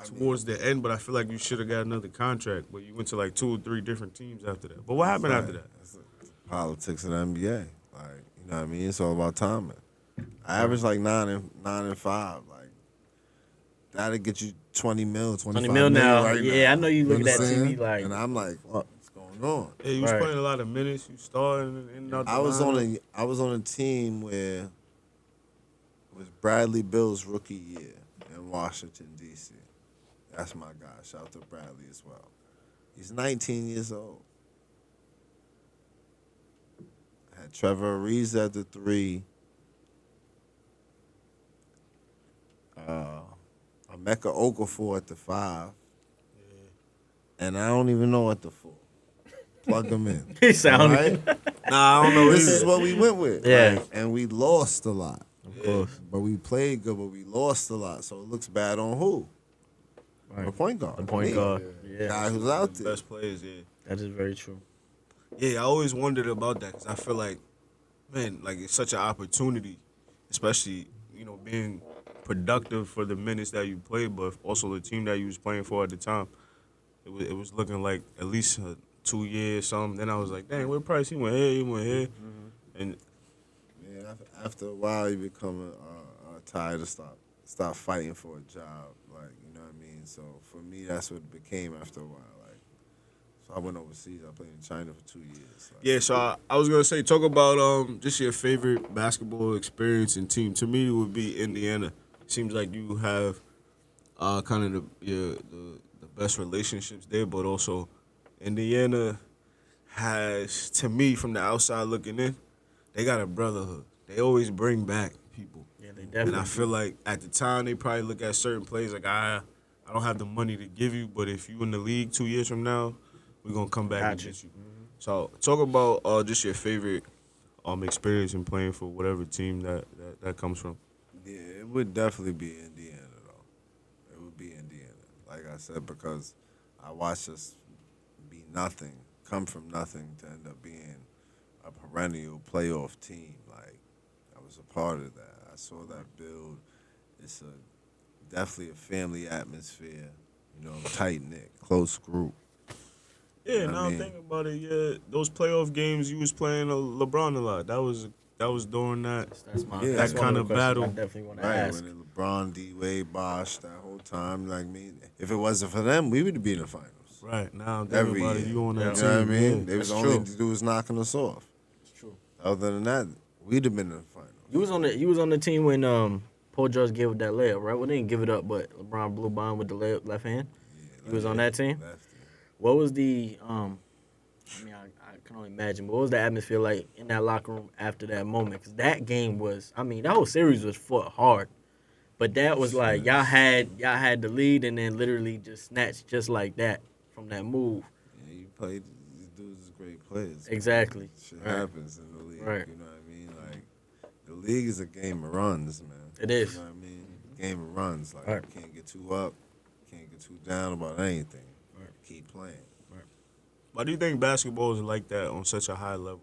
towards the end. But I feel like you should have got another contract. But you went to like 2 or 3 different teams after that. But what happened after that? That's the politics of the NBA. Like, you know what I mean? It's all about timing. I averaged like 9 and 5. Like, that'll get you 20 mil, 25 20 mil now. right Yeah, I know you look at that understand? TV like. And I'm like, what's going on? Yeah, you was Right. playing a lot of minutes. You started in and out the I was lineup. on a team where it was Bradley Bill's rookie year in Washington, D.C. That's my guy. Shout out to Bradley as well. He's 19 years old. I had Trevor Ariza at the 3. Emeka Okafor at the 5. And I don't even know at the 4. Plug him in. He sounded. All right? Nah, I don't know. This either. is what we went with. Yeah. Like, and we lost a lot. Of course. But we played good, but we lost a lot. So it looks bad on who? Right. The point guard. The point Me. guard. The Yeah. guy who's out there. Best players, yeah. That is very true. Yeah, I always wondered about that because I feel like, man, like it's such an opportunity, especially, being productive for the minutes that you played, but also the team that you was playing for at the time. It was looking like at least 2 years, something. Then I was like, dang, where Price? He went here, And Yeah, after a while, you become tired of stop stop fighting for a job. Like, you know what I mean? So for me, that's what it became after a while. Like, so I went overseas. I played in China for 2 years. Like, Yeah, so I was gonna say, talk about just your favorite basketball experience and team. To me, it would be Indiana. Seems like you have kind of the best relationships there, but also Indiana has, to me, from the outside looking in, they got a brotherhood. They always bring back people. Yeah, they And definitely. I feel like at the time they probably look at certain players like, I don't have the money to give you, but if you in the league 2 years from now, we're gonna come back and Gotcha. get you. So talk about just your favorite experience in playing for whatever team that comes from. yeah, it would definitely be Indiana, though. It would be Indiana. Like I said, because I watched us be nothing, come from nothing to end up being a perennial playoff team. Like, I was a part of that. I saw that build. It's definitely a family atmosphere, you know, tight-knit, close group. Yeah, I now I'm mean- thinking about it. Yeah, those playoff games you was playing LeBron a lot. That was during that. That's my Yeah. that's That one kind the of questions battle. I definitely want to Right, ask. when LeBron, D-Wade, Bosh, that whole time, like, me, if it wasn't for them, we would be in the finals. Right, now I'm thinking Every about year. it. You on that You team. know what I mean? Yeah. They was That's only true. to do was knocking us off. It's true. Other than that, we'd have been in the finals. You was on the team when Paul George gave up that layup, right? Well, they didn't give it up, but LeBron blew by him with the layup left hand. Yeah, You was on that team. lefty. What was the I mean, I can only imagine. But what was the atmosphere like in that locker room after that moment? Because that game was, I mean, that whole series was fought hard. But that was like y'all had the lead and then literally just snatched just like that from that move. Yeah, you played. These dudes is great players. Exactly. Shit Right. happens in the league. Right. You know what I mean? Like, the league is a game of runs, man. It is. You know what I mean? Game of runs. Like, Right. you can't get too up, can't get too down about anything. Right. Keep playing. Why do you think basketball is like that on such a high level?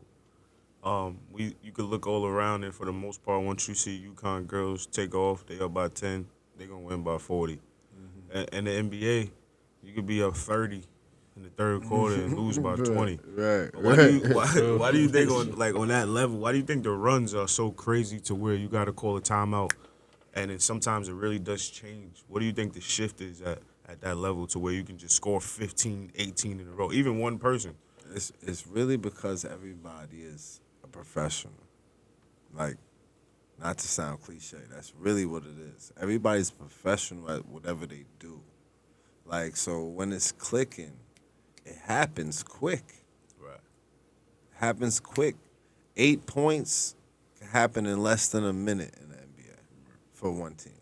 You could look all around, and for the most part, once you see Uconn girls take off, they up by 10, they gonna win by 40. And the NBA, you could be up 30 in the third quarter and lose by 20. Right. Why do you think on that level? Why do you think the runs are so crazy to where you got to call a timeout, and then sometimes it really does change? What do you think the shift is at that level to where you can just score 15, 18 in a row, even one person? It's really because everybody is a professional. Like, not to sound cliche, that's really what it is. Everybody's professional at whatever they do. Like, so when it's clicking, it happens quick. Right. Happens quick. 8 points can happen in less than a minute in the NBA for one team.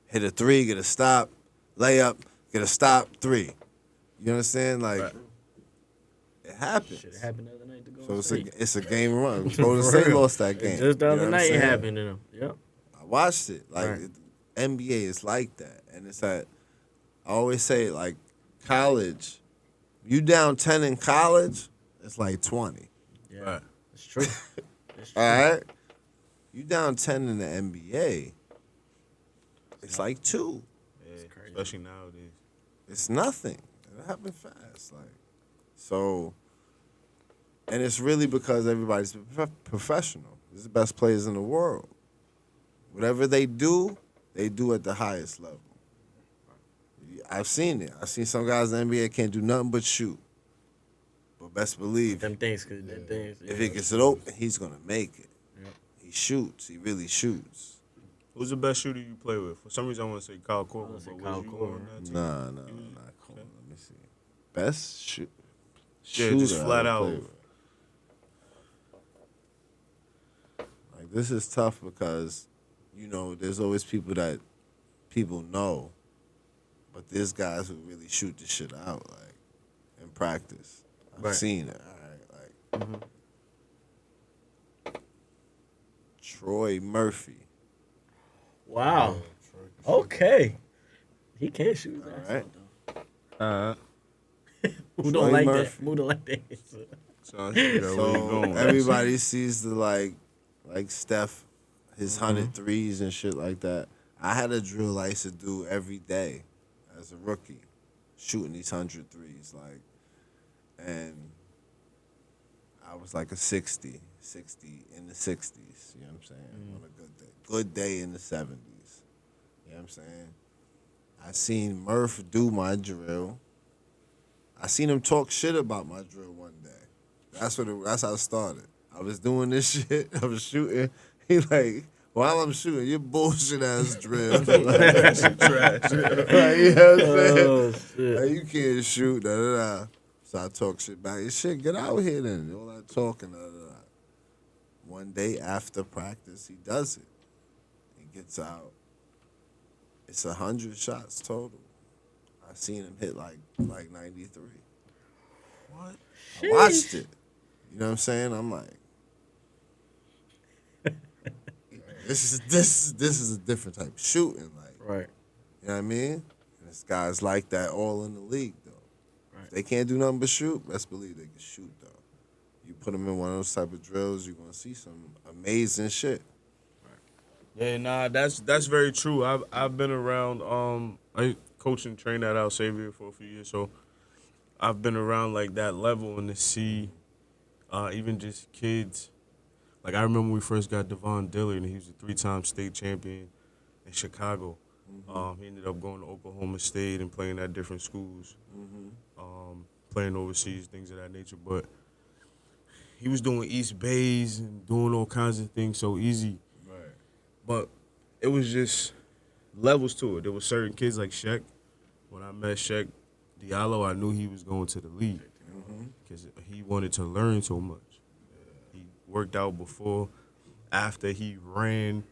Hit a three, get a stop, layup, get a stop, three. You understand? Like, Right. it happens. Shit happened the other night to go. So it's a game run. Golden State lost that game. Just the You know other what I'm night it saying? happened to them. Yep. I watched it. Like, Right. NBA is like that. And it's that, I always say, like, college, you down 10 in college, it's like 20. Yeah. Right. It's true. It's true. All right? You down 10 in the NBA, it's like 2. Yeah, crazy. especially nowadays. It's nothing. It happened fast. Like, so, and it's really because everybody's professional. These are the best players in the world. Whatever they do at the highest level. I've seen it. I've seen some guys in the NBA can't do nothing but shoot. But best believe, Them things, cause them things. if he gets it open, he's gonna make it. Yep. He shoots. He really shoots. Who's the best shooter you play with? For some reason, I want to say Kyle Korver. wanna say But Kyle was you Korver. on that team? Nah, not cool. Let me see. Best shooter. just flat I out. play with. Like, this is tough because, you know, there's always people that people know, but there's guys who really shoot the shit out, like, in practice. I've Right. seen it. All right, like Troy Murphy. Wow. Okay. He can't shoot. All That's right. Who Troy don't like Murphy. that? Who don't like that? So I see that where you So going. everybody sees the like Steph, his Mm-hmm. 100 threes and shit like that. I had a drill I used to do every day as a rookie, shooting these 100 threes, like, and I was like a 60, in the 60s. You know what I'm saying? On a good day. Good day in the 70s. You know what I'm saying? I seen Murph do my drill. I seen him talk shit about my drill one day. That's how it started. I was doing this shit. I was shooting. He like, while I'm shooting, your bullshit ass drill. Like, that shit trash. Like, you know what I'm saying? Oh, shit. Like, you can't shoot. Da, da, da. So I talk shit back. Shit, get out here then. All that talking. Da, da, da. One day after practice, he does it. He gets out. It's 100 shots total. I seen him hit like 93. What? I watched it. You know what I'm saying? I'm like, this is a different type of shooting. Like, Right. you know what I mean? And this guy's like that all in the league though. Right. If they can't do nothing but shoot, best believe they can shoot though. You put them in one of those type of drills, you're gonna see some amazing shit. Yeah, nah, that's very true. I've been around. I coached and trained at Al Xavier for a few years, so I've been around like that level and to see, even just kids. Like I remember when we first got Devon Dillard, and he was a 3-time state champion in Chicago. He ended up going to Oklahoma State and playing at different schools, playing overseas, things of that nature. But he was doing East Bays and doing all kinds of things so easy. But it was just levels to it. There were certain kids like Shaq. When I met Shaq Diallo, I knew he was going to the league because he wanted to learn so much. He worked out before, after he ran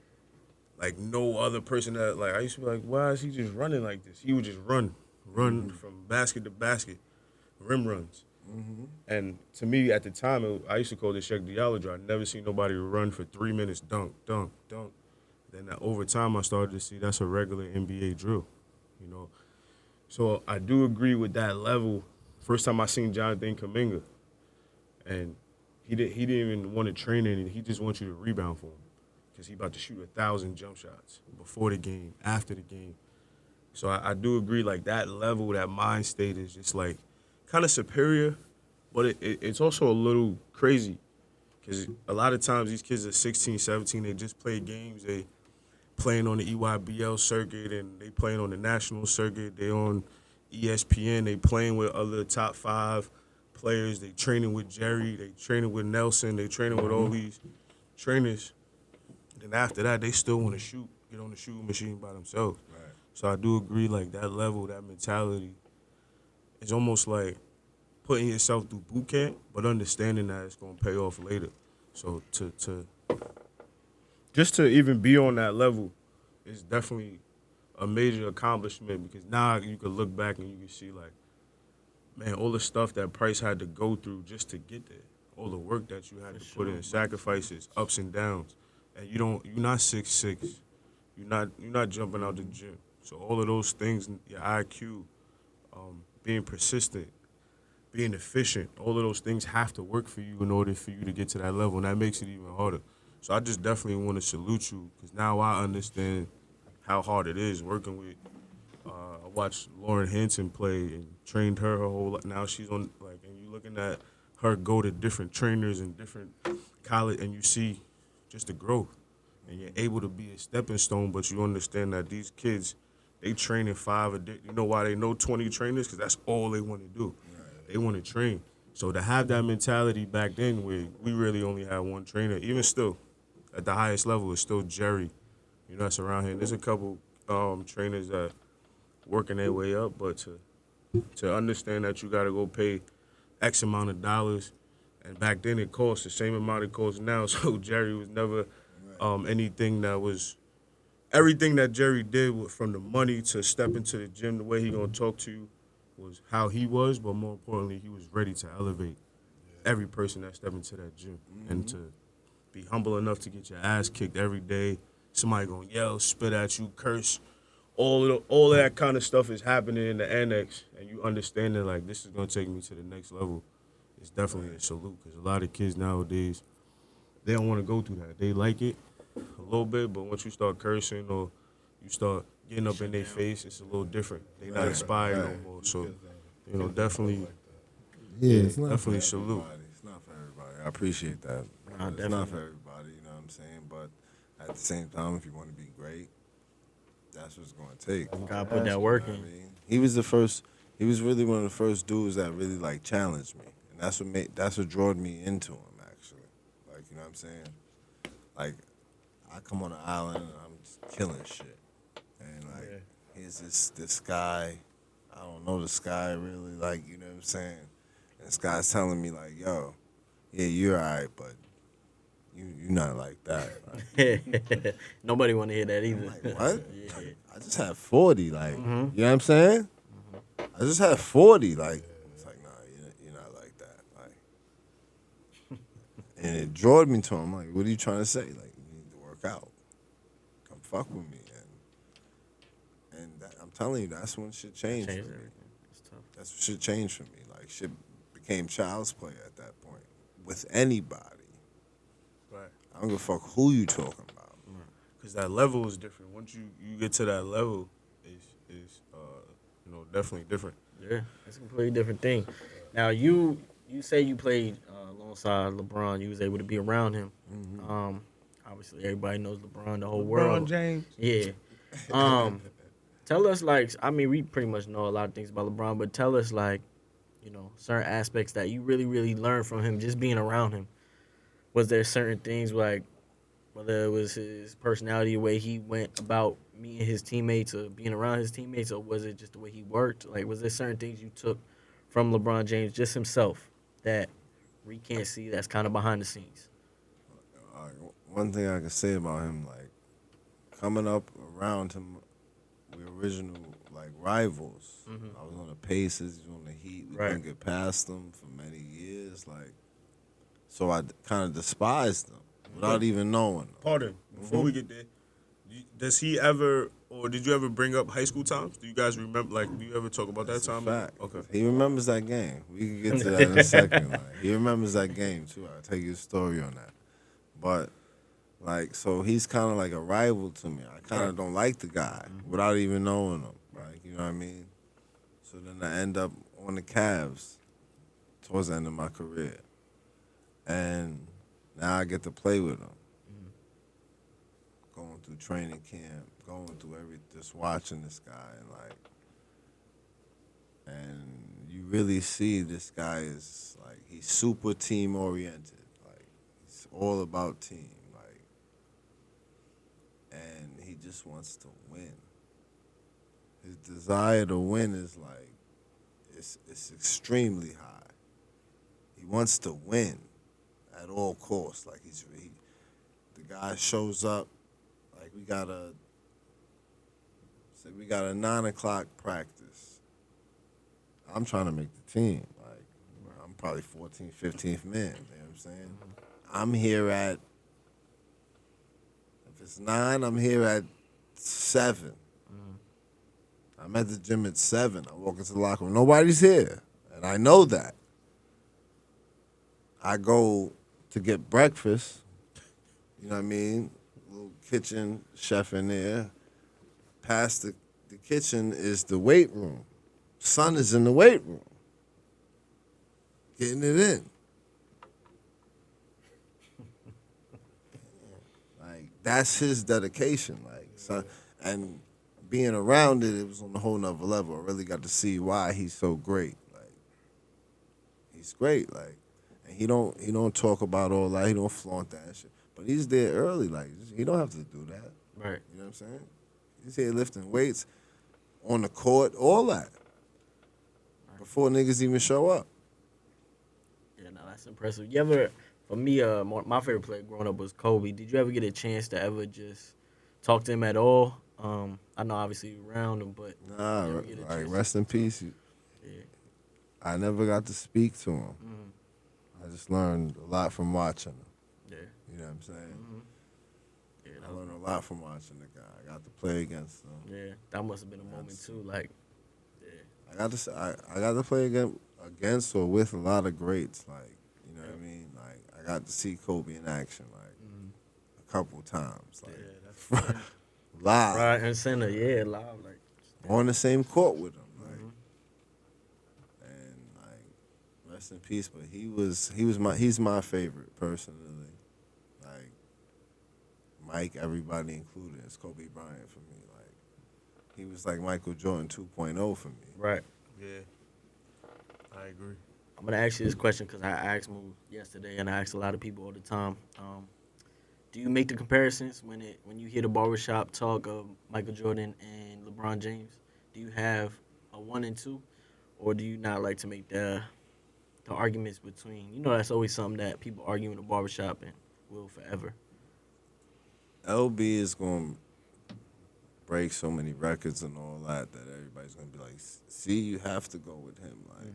like no other person that, like, I used to be like, why is he just running like this? He would just run from basket to basket, rim runs. And to me, at the time, I used to call this Shaq Diallo drill. I never seen nobody run for 3 minutes, dunk, dunk, dunk. Then over time, I started to see that's a regular NBA drill, you know. So I do agree with that level. First time I seen Jonathan Kuminga, and he didn't even want to train anything. He just wants you to rebound for him because he about to shoot 1,000 jump shots before the game, after the game. So I do agree, like, that level, that mind state is just, like, kind of superior, but it's also a little crazy because a lot of times these kids are 16, 17, they just play games, they playing on the EYBL circuit and they playing on the national circuit. They on ESPN. They playing with other top 5 players. They training with Jerry. They training with Nelson. They training with all these trainers. Then after that, they still want to shoot, get on the shooting machine by themselves. Right. So I do agree, like, that level, that mentality is almost like putting yourself through boot camp, but understanding that it's going to pay off later. So just to even be on that level is definitely a major accomplishment because now you can look back and you can see, like, man, all the stuff that Price had to go through just to get there, all the work that you had to put in, sacrifices, ups and downs, and you're not 6'6", you're not jumping out the gym. So all of those things, your IQ, being persistent, being efficient, all of those things have to work for you in order for you to get to that level, and that makes it even harder. So I just definitely want to salute you because now I understand how hard it is working with. I watched Lauren Hanson play and trained her whole life. Now she's on, like, and you're looking at her go to different trainers and different college, and you see just the growth. And you're able to be a stepping stone, but you understand that these kids, they train in 5 a day. You know why they know 20 trainers? Because that's all they want to do. Right. They want to train. So to have that mentality back then where we really only had one trainer, even still, at the highest level, it's still Jerry, you know, that's around here. And there's a couple trainers that working their way up, but to understand that you got to go pay X amount of dollars, and back then it cost the same amount it costs now. So Jerry was never anything that was – everything that Jerry did from the money to step into the gym, the way he going to talk to you was how he was, but more importantly, he was ready to elevate every person that stepped into that gym and to be humble enough to get your ass kicked every day. Somebody gonna yell, spit at you, curse. All of that kind of stuff is happening in the annex, and you understand that, like, this is gonna take me to the next level. It's definitely a salute because a lot of kids nowadays, they don't want to go through that. They like it a little bit, but once you start cursing or you start getting up in their face, it's a little different. They not inspired no more. So, definitely, it's not definitely for salute. everybody. It's not for everybody. I appreciate that. Nah, It's not for everybody, you know what I'm saying? But at the same time, if you want to be great, that's what it's going to take. Gotta put that work You know in. what I mean? He was really one of the first dudes that really like challenged me. And that's what drew me into him, actually. Like, you know what I'm saying? Like, I come on an island and I'm just killing shit. And like, here's this guy, I don't know this guy really, like, you know what I'm saying? And this guy's telling me like, yo, yeah, you're all right, but you're not like that. Like, Nobody want to hear that either. I'm like, what? Yeah. I just had 40, like, Mm-hmm. you know what I'm saying? I just had 40, like, it's like, nah, you're not like that. Like, and it drawed me to him, like, what are you trying to say? Like, you need to work out. Come fuck with me. And I'm telling you, that's when shit changed Change for me. everything. It's tough. That's when shit changed for me. Like, shit became child's play at that point with anybody. Right. I don't give a fuck who you talking about. Because that level is different. Once you get to that level, is definitely different. Yeah, it's a completely different thing. Now you say you played alongside LeBron. You was able to be around him. Obviously, everybody knows LeBron, the whole world. LeBron James. Yeah. Tell us, like, I mean, we pretty much know a lot of things about LeBron, but tell us, like, you know, certain aspects that you really, really learned from him just being around him. Was there certain things, like, whether it was his personality, the way he went about meeting his teammates or being around his teammates, or was it just the way he worked? Like, was there certain things you took from LeBron James, just himself, that we can't see that's kind of behind the scenes? One thing I can say about him, like, coming up around him, we original, like, rivals. Mm-hmm. I was on the Pacers, he was on the Heat. We couldn't get past them for many years, like, so I kind of despised them without even knowing them. Pardon. Before we get there, does he ever, or did you ever bring up high school times? Do you guys remember? Like, do you ever talk about that time? Fact. Okay. He remembers that game. We can get to that in a second. Like, he remembers that game too. I'll tell you a story on that. But like, so he's kind of like a rival to me. I kind of don't like the guy without even knowing him. Like, you know what I mean? So then I end up on the Cavs towards the end of my career, and now I get to play with him. Going through training camp, going through just watching this guy, and you really see this guy is like, he's super team oriented, like he's all about team, like, and he just wants to win. His desire to win is like, it's extremely high. He wants to win at all costs. Like, the guy shows up. Like, we got a 9:00 practice. I'm trying to make the team. Like, I'm probably 14th, 15th man. You know what I'm saying? I'm here at, if it's 9, I'm here at 7. I'm at the gym at 7. I walk into the locker room. Nobody's here. And I know that. I go to get breakfast. You know what I mean? Little kitchen chef in there. Past the kitchen is the weight room. Son is in the weight room. Getting it in. Like, that's his dedication. Like, son, and being around it, it was on a whole nother level. I really got to see why he's so great. Like, he's great. Like, and he don't talk about all that. He don't flaunt that shit. But he's there early. Like, he don't have to do that. Right. You know what I'm saying? He's here lifting weights on the court, all that, before niggas even show up. Yeah, no, that's impressive. You ever, for me, my favorite player growing up was Kobe. Did you ever get a chance to ever just talk to him at all? I know obviously you were around him, but Nah, you ever get a like, chance rest in peace. Yeah. I never got to speak to him. I just learned a lot from watching him. Yeah. You know what I'm saying? Yeah, I learned a lot from watching the guy. I got to play against him. yeah, that must have been a moment too. Like, yeah. I got to play against or with a lot of greats. Like, you know what I mean? Like, I got to see Kobe in action, like, a couple times. Like, live. Right and center, yeah, live, like. On the same court with him. Like, and like, rest in peace. But he's my favorite personally. Mike, everybody included. It's Kobe Bryant for me. Like, he was like Michael Jordan 2.0 for me. Right. Yeah, I agree. I'm gonna ask you this question because I asked Moo yesterday, and I ask a lot of people all the time. Do you make the comparisons when you hear the barbershop talk of Michael Jordan and LeBron James? Do you have a 1 and 2, or do you not like to make the arguments between? You know, that's always something that people argue in the barbershop and will forever. LB is going to break so many records and all that everybody's going to be like, see, you have to go with him. Like,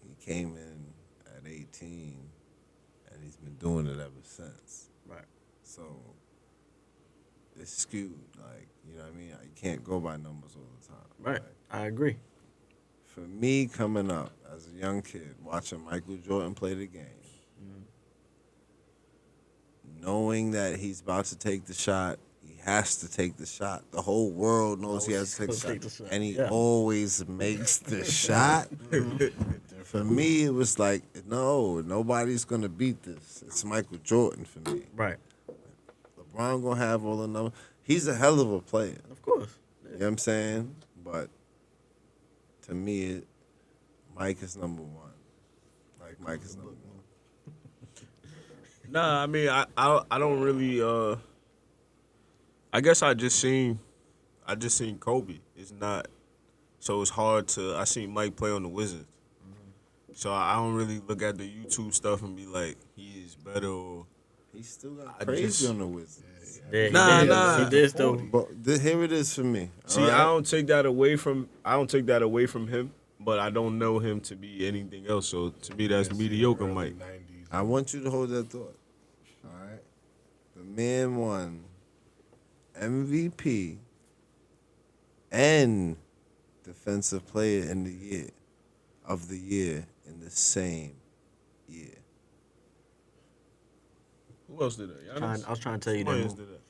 he came in at 18, and he's been doing it ever since. Right. So it's skewed. Like, you know what I mean? You can't go by numbers all the time. Right. I agree. For me, coming up as a young kid, watching Michael Jordan play the game, knowing that he's about to take the shot, he has to take the shot. The whole world knows he has to take the shot. And he always makes the shot. For me, it was like, no, nobody's going to beat this. It's Michael Jordan for me. Right. LeBron going to have all the numbers. He's a hell of a player. Of course. You know what I'm saying? But to me, Mike is number one. Like, Mike is number one. Nah, I mean, I don't really. I guess I just seen Kobe. It's not, so it's hard to. I seen Mike play on the Wizards, so I don't really look at the YouTube stuff and be like, he is better. Or He still got crazy on the Wizards. Yeah, Nah. He did still. But here it is for me. See, all right? I don't take that away from him, but I don't know him to be anything else. So to me, that's mediocre, Mike. I want you to hold that thought. All right? The man won MVP and Defensive Player in the Year of the Year in the same year. Who else did that? I was trying to tell you Somebody that. else did that.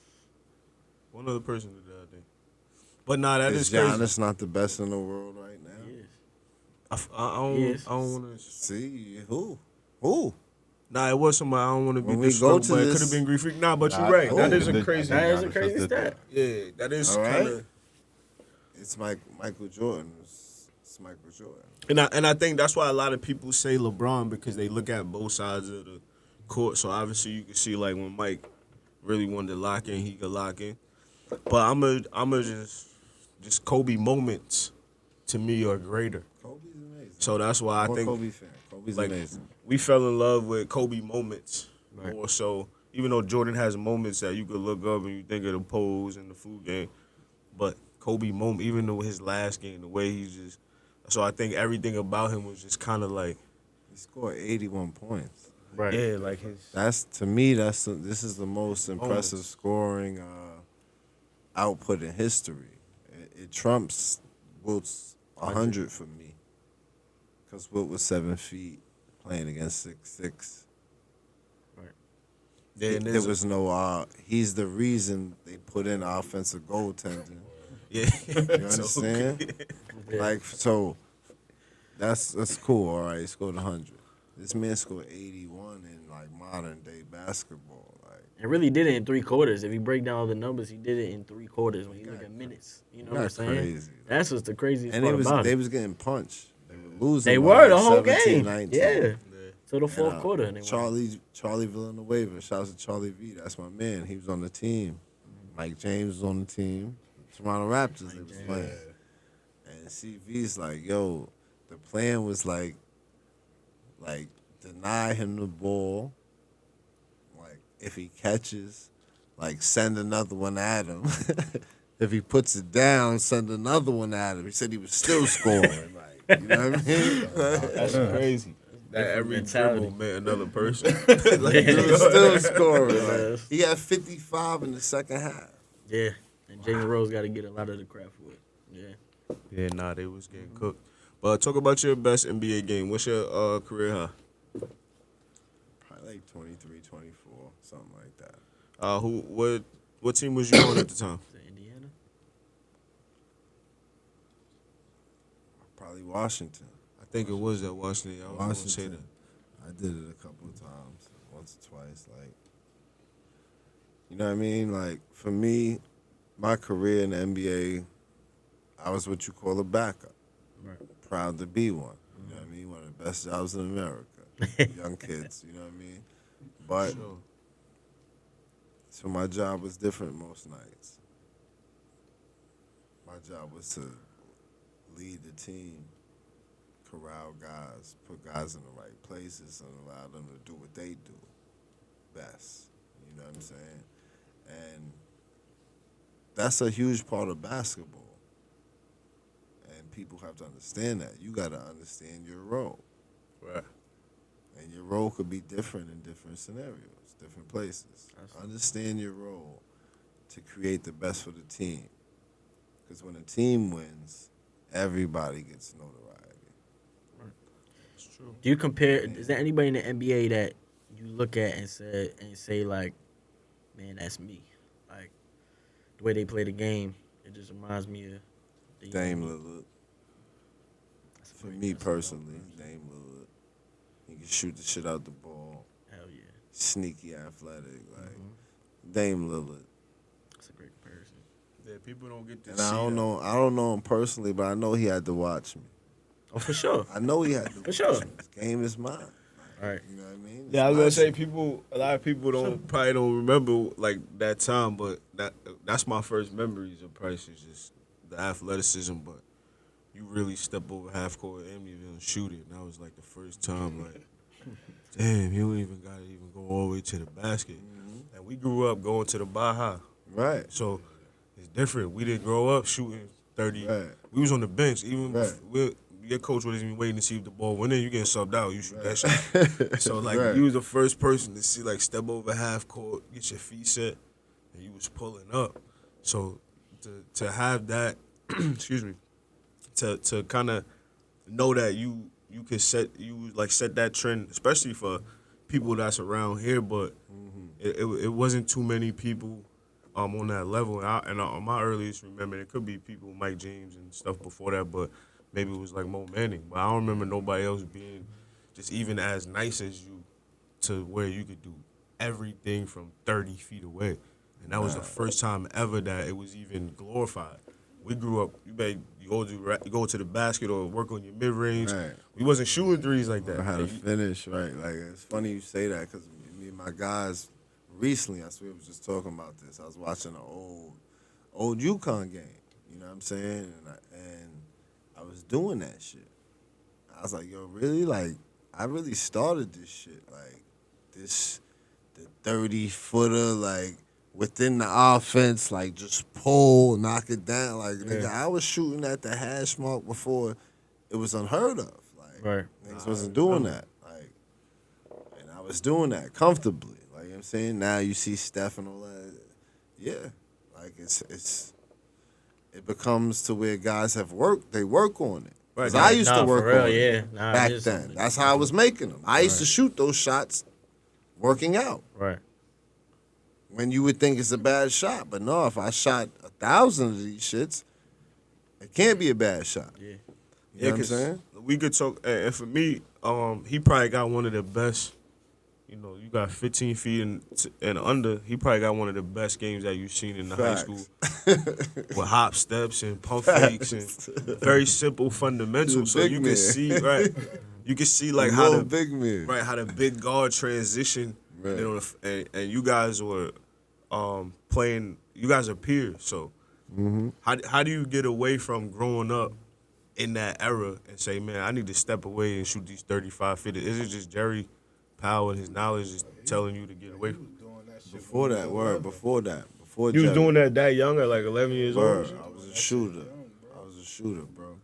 One other person did that, I think. But nah, that Is is crazy. Giannis not the best in the world right now? He is. I don't want to. See, who? Nah, it was somebody. I don't want to be When we go disrespectful, to but it this- could have been Greek Freak. Nah, but you're right. That is a crazy. That is a crazy stat. Yeah, that is All right. kind of. It's Michael Jordan. It's Michael Jordan. And I think that's why a lot of people say LeBron, because they look at both sides of the court. So obviously you can see, like, when Mike really wanted to lock in, he could lock in. But I'm just Kobe moments to me are greater. Kobe's amazing. So that's why I I'm a think Kobe fan. Kobe's like amazing. we fell in love with Kobe moments Right. more so. Even though Jordan has moments that you could look up and you think of the pose and the food game, but Kobe moment, even though his last game, the way he's just. So I think everything about him was just kind of like. He scored 81 points. Right. Yeah, like his. That's to me. This is the most impressive scoring output in history. It trumps Wilt's 100 for me, because Wilt was 7 feet playing against 6'6". Yeah, and There was no. He's the reason they put in offensive goaltending. Yeah. You understand? Like, so that's cool. All right, he scored 100. This man scored 81 in like modern day basketball. Like, And really did it in 3 quarters. If you break down all the numbers, he did it in 3 quarters when you look at minutes. You know what I'm saying? crazy. That's what's the craziest And part about they it. was getting punched. They were losing. They by were the like whole 17, game. 19. Yeah. So the And, fourth quarter. And they won. Charlie Villanueva. Shouts to Charlie V. That's my man. He was on the team. Mike James was on the team. Toronto Raptors they was playing. And CV's like, yo, the plan was like deny him the ball. Like, if he catches, like, send another one at him. If he puts it down, send another one at him. He said he was still scoring. Like, you know what I mean? That's crazy. That every mentality. dribble meant another person. He was still scoring. Yeah. Like, he had 55 in the second half. Yeah. And Jalen Rose got to get a lot of the crap for it. Yeah. Yeah, nah, they was getting cooked. But talk about your best NBA game. What's your career high? Probably like 23, 24, something like that. What team was you on at the time? Is it Indiana? Probably Washington. I think it was at Washington. I was going to say that. I did it a couple of times, once or twice. Like, You know what I mean? Like, for me, my career in the NBA, I was what you call a backup. Right. Proud to be one. You know what I mean? One of the best jobs in America. Young kids, you know what I mean? But Sure. so my job was different most nights. My job was to lead the team, corral guys, put guys in the right places, and allow them to do what they do best. You know what I'm saying? And that's a huge part of basketball. And people have to understand that. You got to understand your role. Right. And your role could be different in different scenarios, different places. Understand your role to create the best for the team. Because when a team wins, everybody gets notoriety. It's true. Do you compare? Is there anybody in the NBA that you look at and say like, man, that's me? Like the way they play the game, it just reminds me of the Dame Lillard. That's a For great- me that's a dope personally, person. Dame Lillard. He can shoot the shit out the ball. Hell yeah, Sneaky athletic. Like Dame Lillard. that's a great comparison. Yeah, people don't get to And see I don't that. know him personally, but I know he had to watch me. Oh, for sure. I know he had to watch sure. me. This game is mine. All right. You know what I mean? Yeah, I was gonna It's say my a lot of people probably don't remember like that time, but that's my first memories of Price is just the athleticism. But you really step over half court at Amityville and shoot it, and that was like the first time like, damn, you don't even gotta even go all the way to the basket. And we grew up going to the Baja, Right. so it's different. We didn't grow up shooting 30. Right. We was on the bench even. Right. Your coach wasn't even waiting to see if the ball went in. You getting subbed out. You shoot that shot. So like Right. you was the first person to see like step over half court, get your feet set, and you was pulling up. So to have that, excuse me, to kind of know that you could set that trend, especially for people that's around here. But it wasn't too many people on that level. And on my earliest remember, it could be people Mike James and stuff before that, but maybe it was like Mo Manning. But I don't remember nobody else being just even as nice as you to where you could do everything from 30 feet away. And that was the first time ever that it was even glorified. We grew up, you go to the basket or work on your mid-range. Right. We wasn't shooting threes like that. I had to Like, finish, right? Like, it's funny you say that because me and my guys recently, I swear, was just talking about this. I was watching an old Uconn game, you know what I'm saying? And I was doing that shit. I was like, yo, really? Like, I really started this shit. Like, the 30-footer, like, within the offense, like, just pull, knock it down. Like, nigga, I was shooting at the hash mark before it was unheard of. Like, Right. niggas wasn't doing that. Like, and I was doing that comfortably. Like, you know what I'm saying? Now you see Steph and all that. Yeah. Like, it becomes to where guys have worked. They work on it. Because I used to work for real, on yeah. it Nah, back it is then. something. That's how I was making them. I used to shoot those shots working out. Right. When you would think it's a bad shot. But no, if I shot 1,000 of these shits, it can't be a bad shot. Yeah. You know what I'm 'cause saying? we could talk, and for me, he probably got one of the best. You know, you got 15 feet and under. He probably got one of the best games that you've seen in the high Facts. school, with hop steps and pump fakes and very simple fundamentals. So big you man. can see, right? You can see like Little how the big man. right how the big guard transition, Right. and, and you guys were playing. You guys are peers, so how do you get away from growing up in that era and say, man, I need to step away and shoot these 35 feet? Is it just Jerry Powell and his knowledge is telling you to get away from? Before that, word. Before that. Before You was Jerry. doing that young at like 11 years Word. old. I was a shooter. I was a shooter, bro.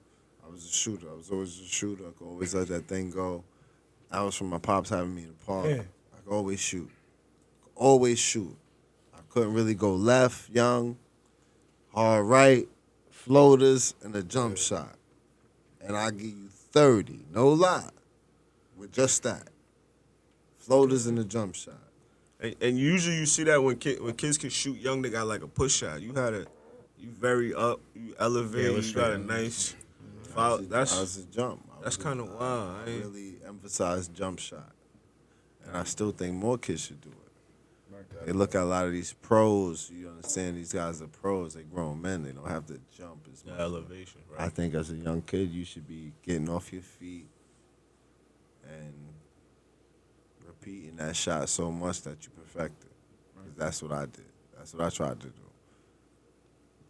I was a shooter. I was always a shooter. I could always let that thing go. That was from my pops having me in the park. Yeah. I could always shoot. Always shoot. I couldn't really go left, young, hard right, floaters, and a jump shot. And I give you 30, no lie, with just that. Floaters and a jump shot. And usually you see that when kids can shoot young, they got like a push shot. You very up, you elevate, what's you got a right. nice foul. That That's was a jump. that's kind of wild. I really emphasize jump shot. And I still think more kids should do it. They look at a lot of these pros. You understand? These guys are pros. They grown men. They don't have to jump as much. The elevation, right? I think as a young kid, you should be getting off your feet and repeating that shot so much that you perfect it. 'Cause that's what I did. That's what I tried to do.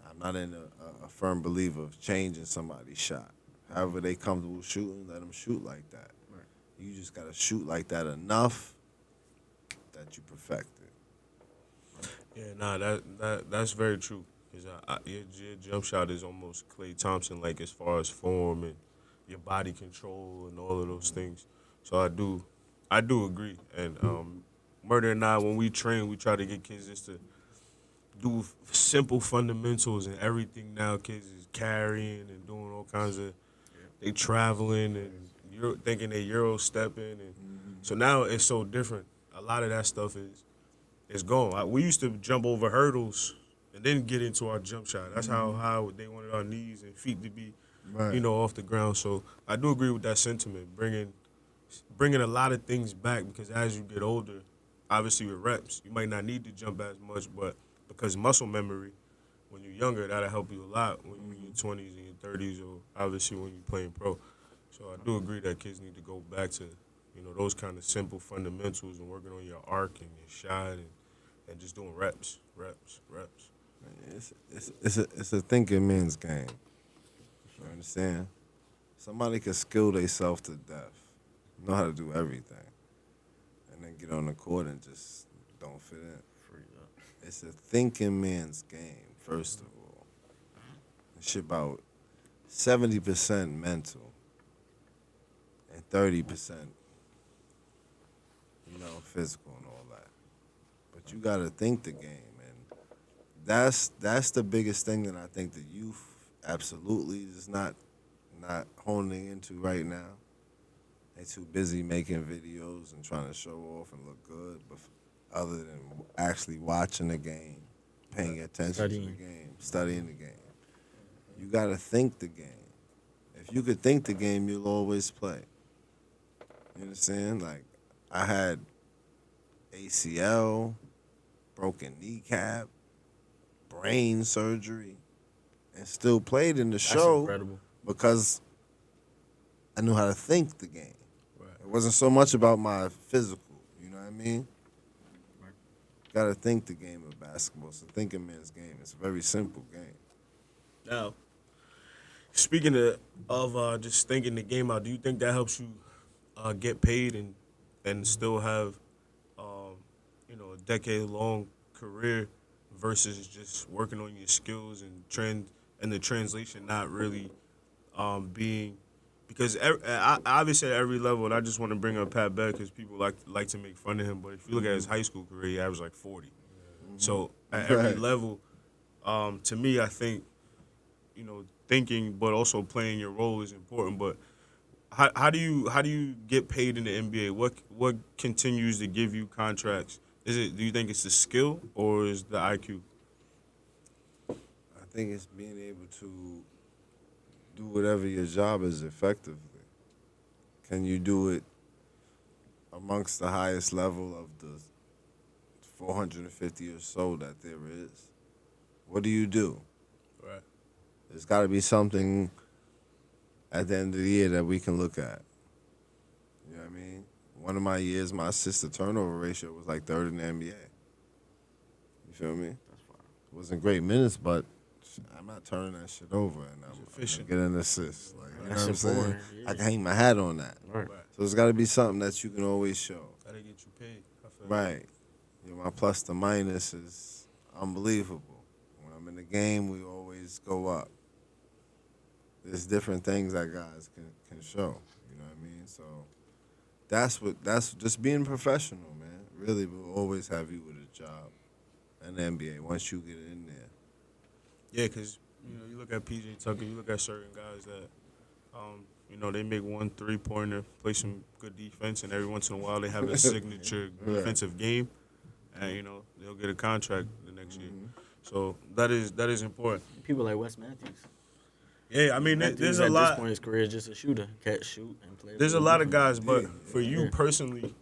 I'm not in a firm believer of changing somebody's shot. However they comfortable shooting, let them shoot like that. Right. You just got to shoot like that enough that you perfect it. Yeah, nah, that's very true. Cause your jump shot is almost Klay Thompson, like as far as form and your body control and all of those things. So I do agree. And Murder and I, when we train, we try to get kids just to do simple fundamentals and everything. Now kids is carrying and doing all kinds of. They traveling and you're thinking they Euro stepping, and so now it's so different. A lot of that stuff is gone. We used to jump over hurdles and then get into our jump shot. That's how high they wanted our knees and feet to be, off the ground. So I do agree with that sentiment, bringing a lot of things back, because as you get older, obviously with reps, you might not need to jump as much, but because muscle memory, when you're younger, that'll help you a lot when you're in your 20s and your 30s, or obviously when you're playing pro. So I do agree that kids need to go back to, those kind of simple fundamentals and working on your arc and your shot and just doing reps. It's a thinking man's game. You understand? Somebody can skill themselves to death, know how to do everything, and then get on the court and just don't fit in. It's a thinking man's game, first of all. It's about 70% mental and 30%, physical and all that. But you got to think the game, and that's the biggest thing that I think the youth absolutely is not honing into right now. They too busy making videos and trying to show off and look good, but other than actually watching the game, paying attention to the game, studying the game. You got to think the game. If you could think the game, you'll always play. You understand? Like, I had ACL, broken kneecap, brain surgery, and still played in the show incredible. Because I knew how to think the game. Right. It wasn't so much about my physical, you know what I mean? Got to think the game of basketball. It's a thinking man's game. It's a very simple game. Now, speaking of just thinking the game out, do you think that helps you get paid and still have a decade-long career versus just working on your skills and the translation not really being, because obviously at every level, and I just want to bring up Pat Beck because people like to make fun of him, but if you look at his high school career, he averaged like 40. So at every level, to me, I think, thinking but also playing your role is important. But how do you get paid in the NBA? What continues to give you contracts? Do you think it's the skill or is the IQ? I think it's being able to do whatever your job is effectively. Can you do it amongst the highest level of the 450 or so that there is? What do you do? Right. There's got to be something at the end of the year that we can look at. You know what I mean? One of my years, my assist to turnover ratio was like third in the NBA. You feel me? That's fine. It wasn't great minutes, but I'm not turning that shit over, and I'm efficient. get an assist. Like, you know That's what I'm saying? important, yeah. I can hang my hat on that. Right. So it's got to be something that you can always show. Gotta get you paid. I feel Right. My plus to minus is unbelievable. When I'm in the game, we always go up. There's different things that guys can show. You know what I mean? So that's just being professional, man. Really will always have you with a job in the NBA once you get in there. Yeah, because you look at PJ Tucker, you look at certain guys that, they make 1 3-pointer, play some good defense, and every once in a while they have a signature defensive game, and they'll get a contract the next year. So that is important. People like Wes Matthews. Yeah, I mean, there's a at lot. this point in his career is just a shooter, catch, shoot, and play. There's a lot of guys, but for you personally,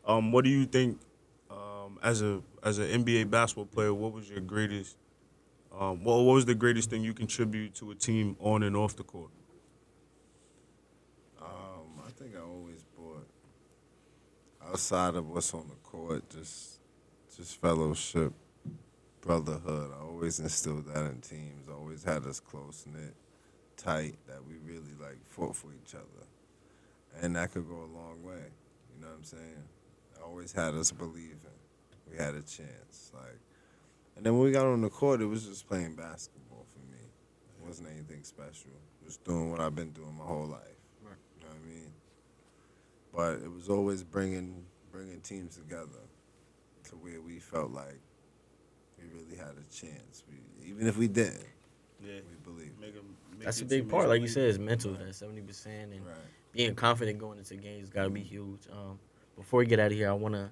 what do you think as as an NBA basketball player, what was your greatest? What was the greatest thing you contributed to a team on and off the court? I think I always brought outside of what's on the court, just fellowship, brotherhood. I always instilled that in teams. I always had us close knit, tight, that we really like fought for each other, and that could go a long way. You know what I'm saying? I always had us believing we had a chance. Like, and then when we got on the court, it was just playing basketball for me. It wasn't anything special. Just doing what I've been doing my whole life. Right. You know what I mean? But it was always bringing teams together to where we felt like we really had a chance. Even if we didn't, Yeah, we believed. That's a big part. Like you said, it's mental. That 70% and Right. being confident going into games got to be huge. Before we get out of here, I want to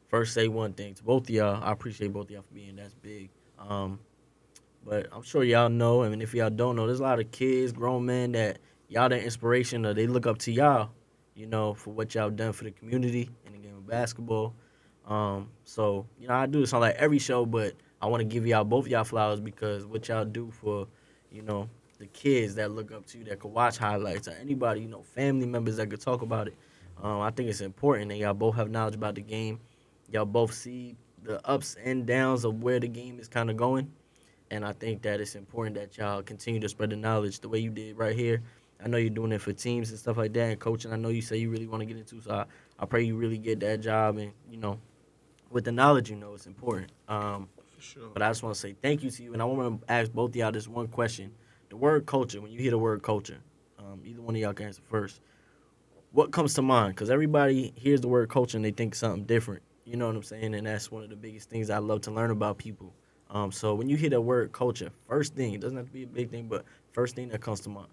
first say one thing to both of y'all. I appreciate both of y'all for being that's big. But I'm sure y'all know, I mean, if y'all don't know, there's a lot of kids, grown men that y'all the inspiration or they look up to y'all, you know, for what y'all done for the community in the game of basketball. So, you know, I do this on like every show, but I want to give y'all both y'all flowers because what y'all do for, you know, the kids that look up to you, that could watch highlights, or anybody, you know, family members that could talk about it. I think it's important that y'all both have knowledge about the game. Y'all both see the ups and downs of where the game is kind of going. And I think that it's important that y'all continue to spread the knowledge the way you did right here. I know you're doing it for teams and stuff like that and coaching. I know you say you really want to get into, so I pray you really get that job and, you know, with the knowledge you know, it's important. For sure. But I just want to say thank you to you, and I want to ask both of y'all this one question. The word culture, when you hear the word culture, either one of y'all can answer first. What comes to mind? Because everybody hears the word culture and they think something different. You know what I'm saying? And that's one of the biggest things I love to learn about people. So when you hear the word culture, first thing, it doesn't have to be a big thing, but first thing that comes to mind.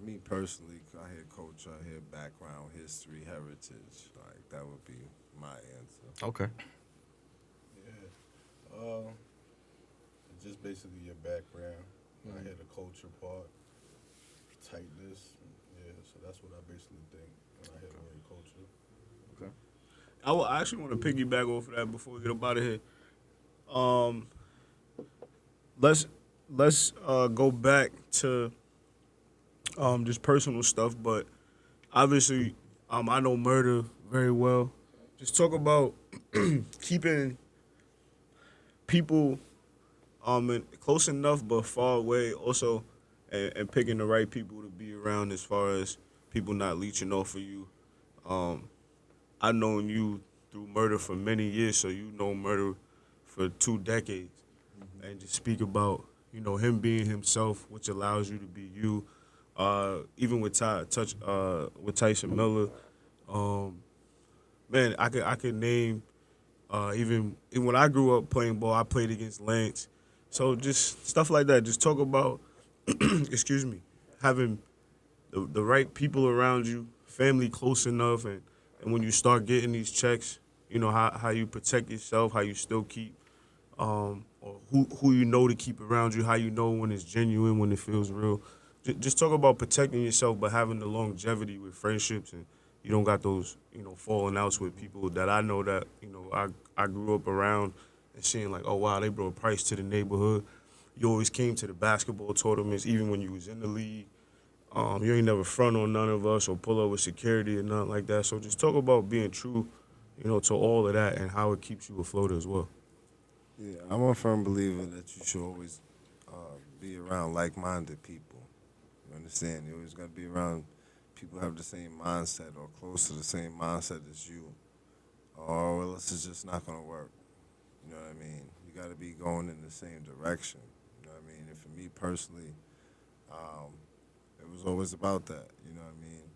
Me personally, I hear culture, I hear background, history, heritage. Like, that would be my answer. Okay. Yeah. Just basically your background. I hear the culture part, tightness. Yeah, so that's what I basically think when I hear the word culture. I actually want to piggyback off of that before we get up out of here. Let's go back to just personal stuff, but obviously I know murder very well. Just talk about keeping people close enough but far away also, and picking the right people to be around as far as people not leeching off of you. I've known you through murder for many years, so you know murder for 2 decades. And just speak about, you know, him being himself, which allows you to be you. Even with with Tyson Miller, man, I could name even when I grew up playing ball, I played against Lance. So just stuff like that. Just talk about, excuse me, having the right people around you, family close enough, and when you start getting these checks, you know, how you protect yourself, how you still keep, or who you know to keep around you, how you know when it's genuine, when it feels real. Just talk about protecting yourself, but having the longevity with friendships, and you don't got those, you know, falling outs with people that I know that, you know, I grew up around and seeing like, oh, wow, they brought Price to the neighborhood. You always came to the basketball tournaments, even when you was in the league. You ain't never front on none of us or pull up with security or nothing like that. So just talk about being true, you know, to all of that and how it keeps you afloat as well. Yeah, I'm a firm believer that you should always be around like-minded people. You understand? You always got to be around people who have the same mindset or close to the same mindset as you, or else it's just not going to work. You know what I mean? You got to be going in the same direction. You know what I mean? And for me personally, it was always about that. You know what I mean?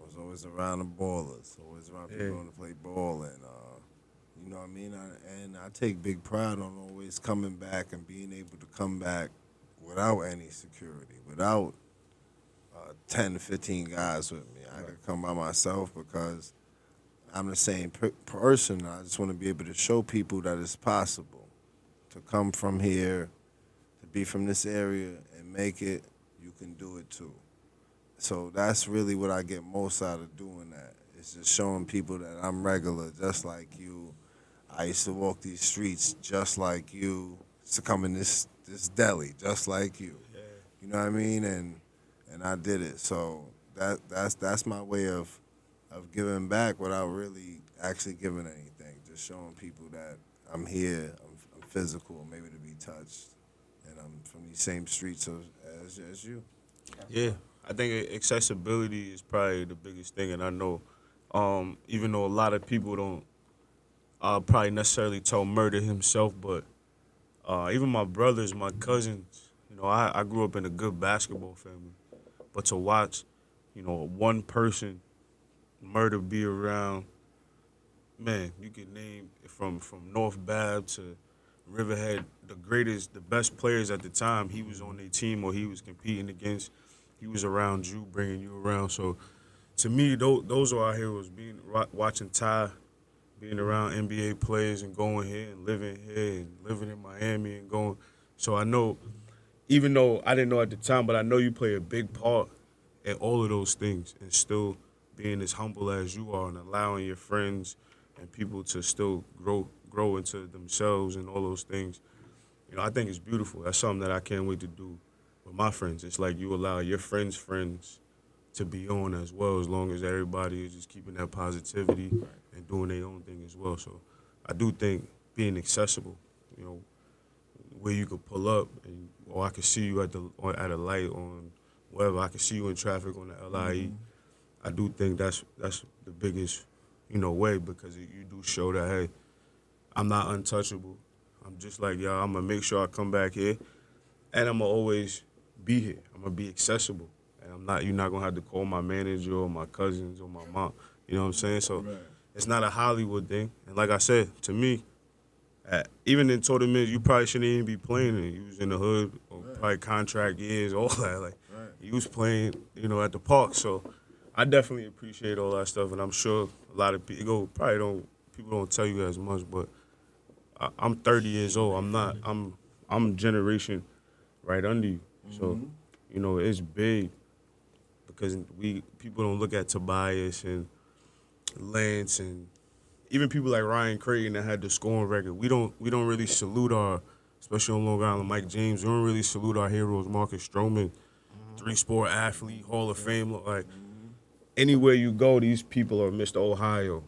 I was always around the ballers, always around people who want to play ball, and you know what I mean? I take big pride on always coming back and being able to come back without any security, without 10, 15 guys with me. I could come by myself because I'm the same person. I just want to be able to show people that it's possible to come from here, to be from this area and make it. You can do it too. So that's really what I get most out of doing that, It's just showing people that I'm regular, just like you. I used to walk these streets just like you. To come in this deli just like you. Yeah. You know what I mean? And I did it. So that's my way of giving back without really actually giving anything. Just showing people that I'm here, I'm physical, maybe to be touched, and I'm from these same streets as you. Yeah, I think accessibility is probably the biggest thing, and I know, even though a lot of people don't probably necessarily tell Murder himself, but even my brothers, my cousins, I grew up in a good basketball family, but to watch, one person Murder be around, man, you could name from North Bab to Riverhead, the best players at the time. He was on their team or he was competing against. He was around you, bringing you around. So, to me, those are our heroes. Watching Ty, being around NBA players and going here and living in Miami and going. So I know, even though I didn't know at the time, but I know you play a big part in all of those things and still being as humble as you are and allowing your friends and people to still grow into themselves and all those things. I think it's beautiful. That's something that I can't wait to do with my friends. It's like you allow your friends' friends to be on as well, as long as everybody is just keeping that positivity and doing their own thing as well. So I do think being accessible, where you could pull up or I could see you at a light on wherever, I could see you in traffic on the LIE. I do think that's the biggest, way, because you do show that, hey, I'm not untouchable. I'm just like y'all. I'm gonna make sure I come back here, and I'm gonna always be here. I'm gonna be accessible, and you're not gonna have to call my manager or my cousins or my mom. You know what I'm saying? So It's not a Hollywood thing. And like I said, to me, even in tournaments, you probably shouldn't even be playing it. You was in the hood, or probably contract years, all that. Like you was playing, at the park. So I definitely appreciate all that stuff, and I'm sure a lot of people people don't tell you as much, but I'm 30 years old. I'm generation right under you. So, it's big because people don't look at Tobias and Lance and even people like Ryan Creighton that had the scoring record. We don't really salute especially on Long Island, Mike James. We don't really salute our heroes, Marcus Stroman, 3-sport athlete, Hall of Fame. Like anywhere you go, these people are Mr. Ohio.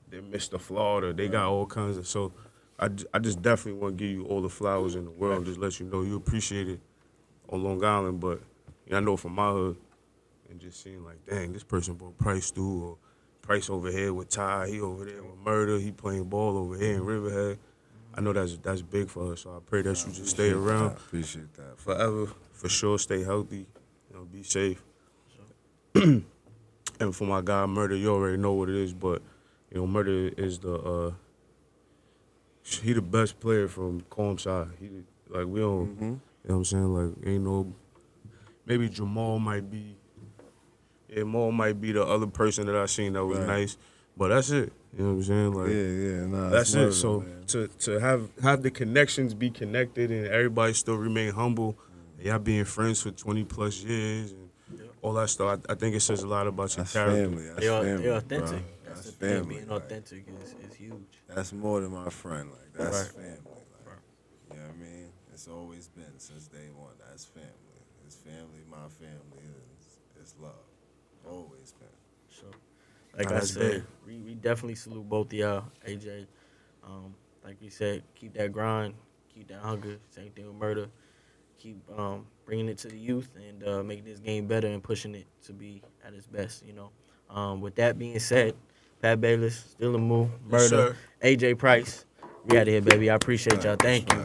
They're Mr. Florida. They got all kinds of. So I just definitely want to give you all the flowers in the world and just let you know you appreciate it on Long Island. But I know from my hood and just seeing like, dang, this person brought Price through, or Price over here with Ty, he over there with Murder, he playing ball over here in Riverhead. I know that's big for us, so I pray that you just stay around. Appreciate that. Forever, for sure. Stay healthy, be safe. And for my guy Murder, you already know what it is, but Murder is he the best player from Comsci. We don't, you know what I'm saying? Like, ain't no, maybe Jamal might be the other person that I seen that was nice, but that's it. You know what I'm saying? Like, Nah, that's Murder, it. So man. to have the connections be connected and everybody still remain humble, and y'all being friends for 20 plus years and all that stuff, I think it says a lot about your That's character. family. That's They're family, authentic. bro. That's That's the thing. family. Being like, authentic is huge. that's more than my friend. Like that's Right. family. Like, you know what I mean? It's always been since day one. That's family. It's family. My family. It's love. Always been. So, like I That's said, we definitely salute both of y'all, AJ. Like we said, keep that grind, keep that hunger. Same thing with Murder. Keep bringing it to the youth and making this game better and pushing it to be at its best. With that being said, Pat Bayless, Still a Move, Yes, Murder, sir. AJ Price. We out of here, baby. I appreciate y'all. Thank you.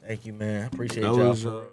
Thank you, man. I appreciate That y'all. was, for real.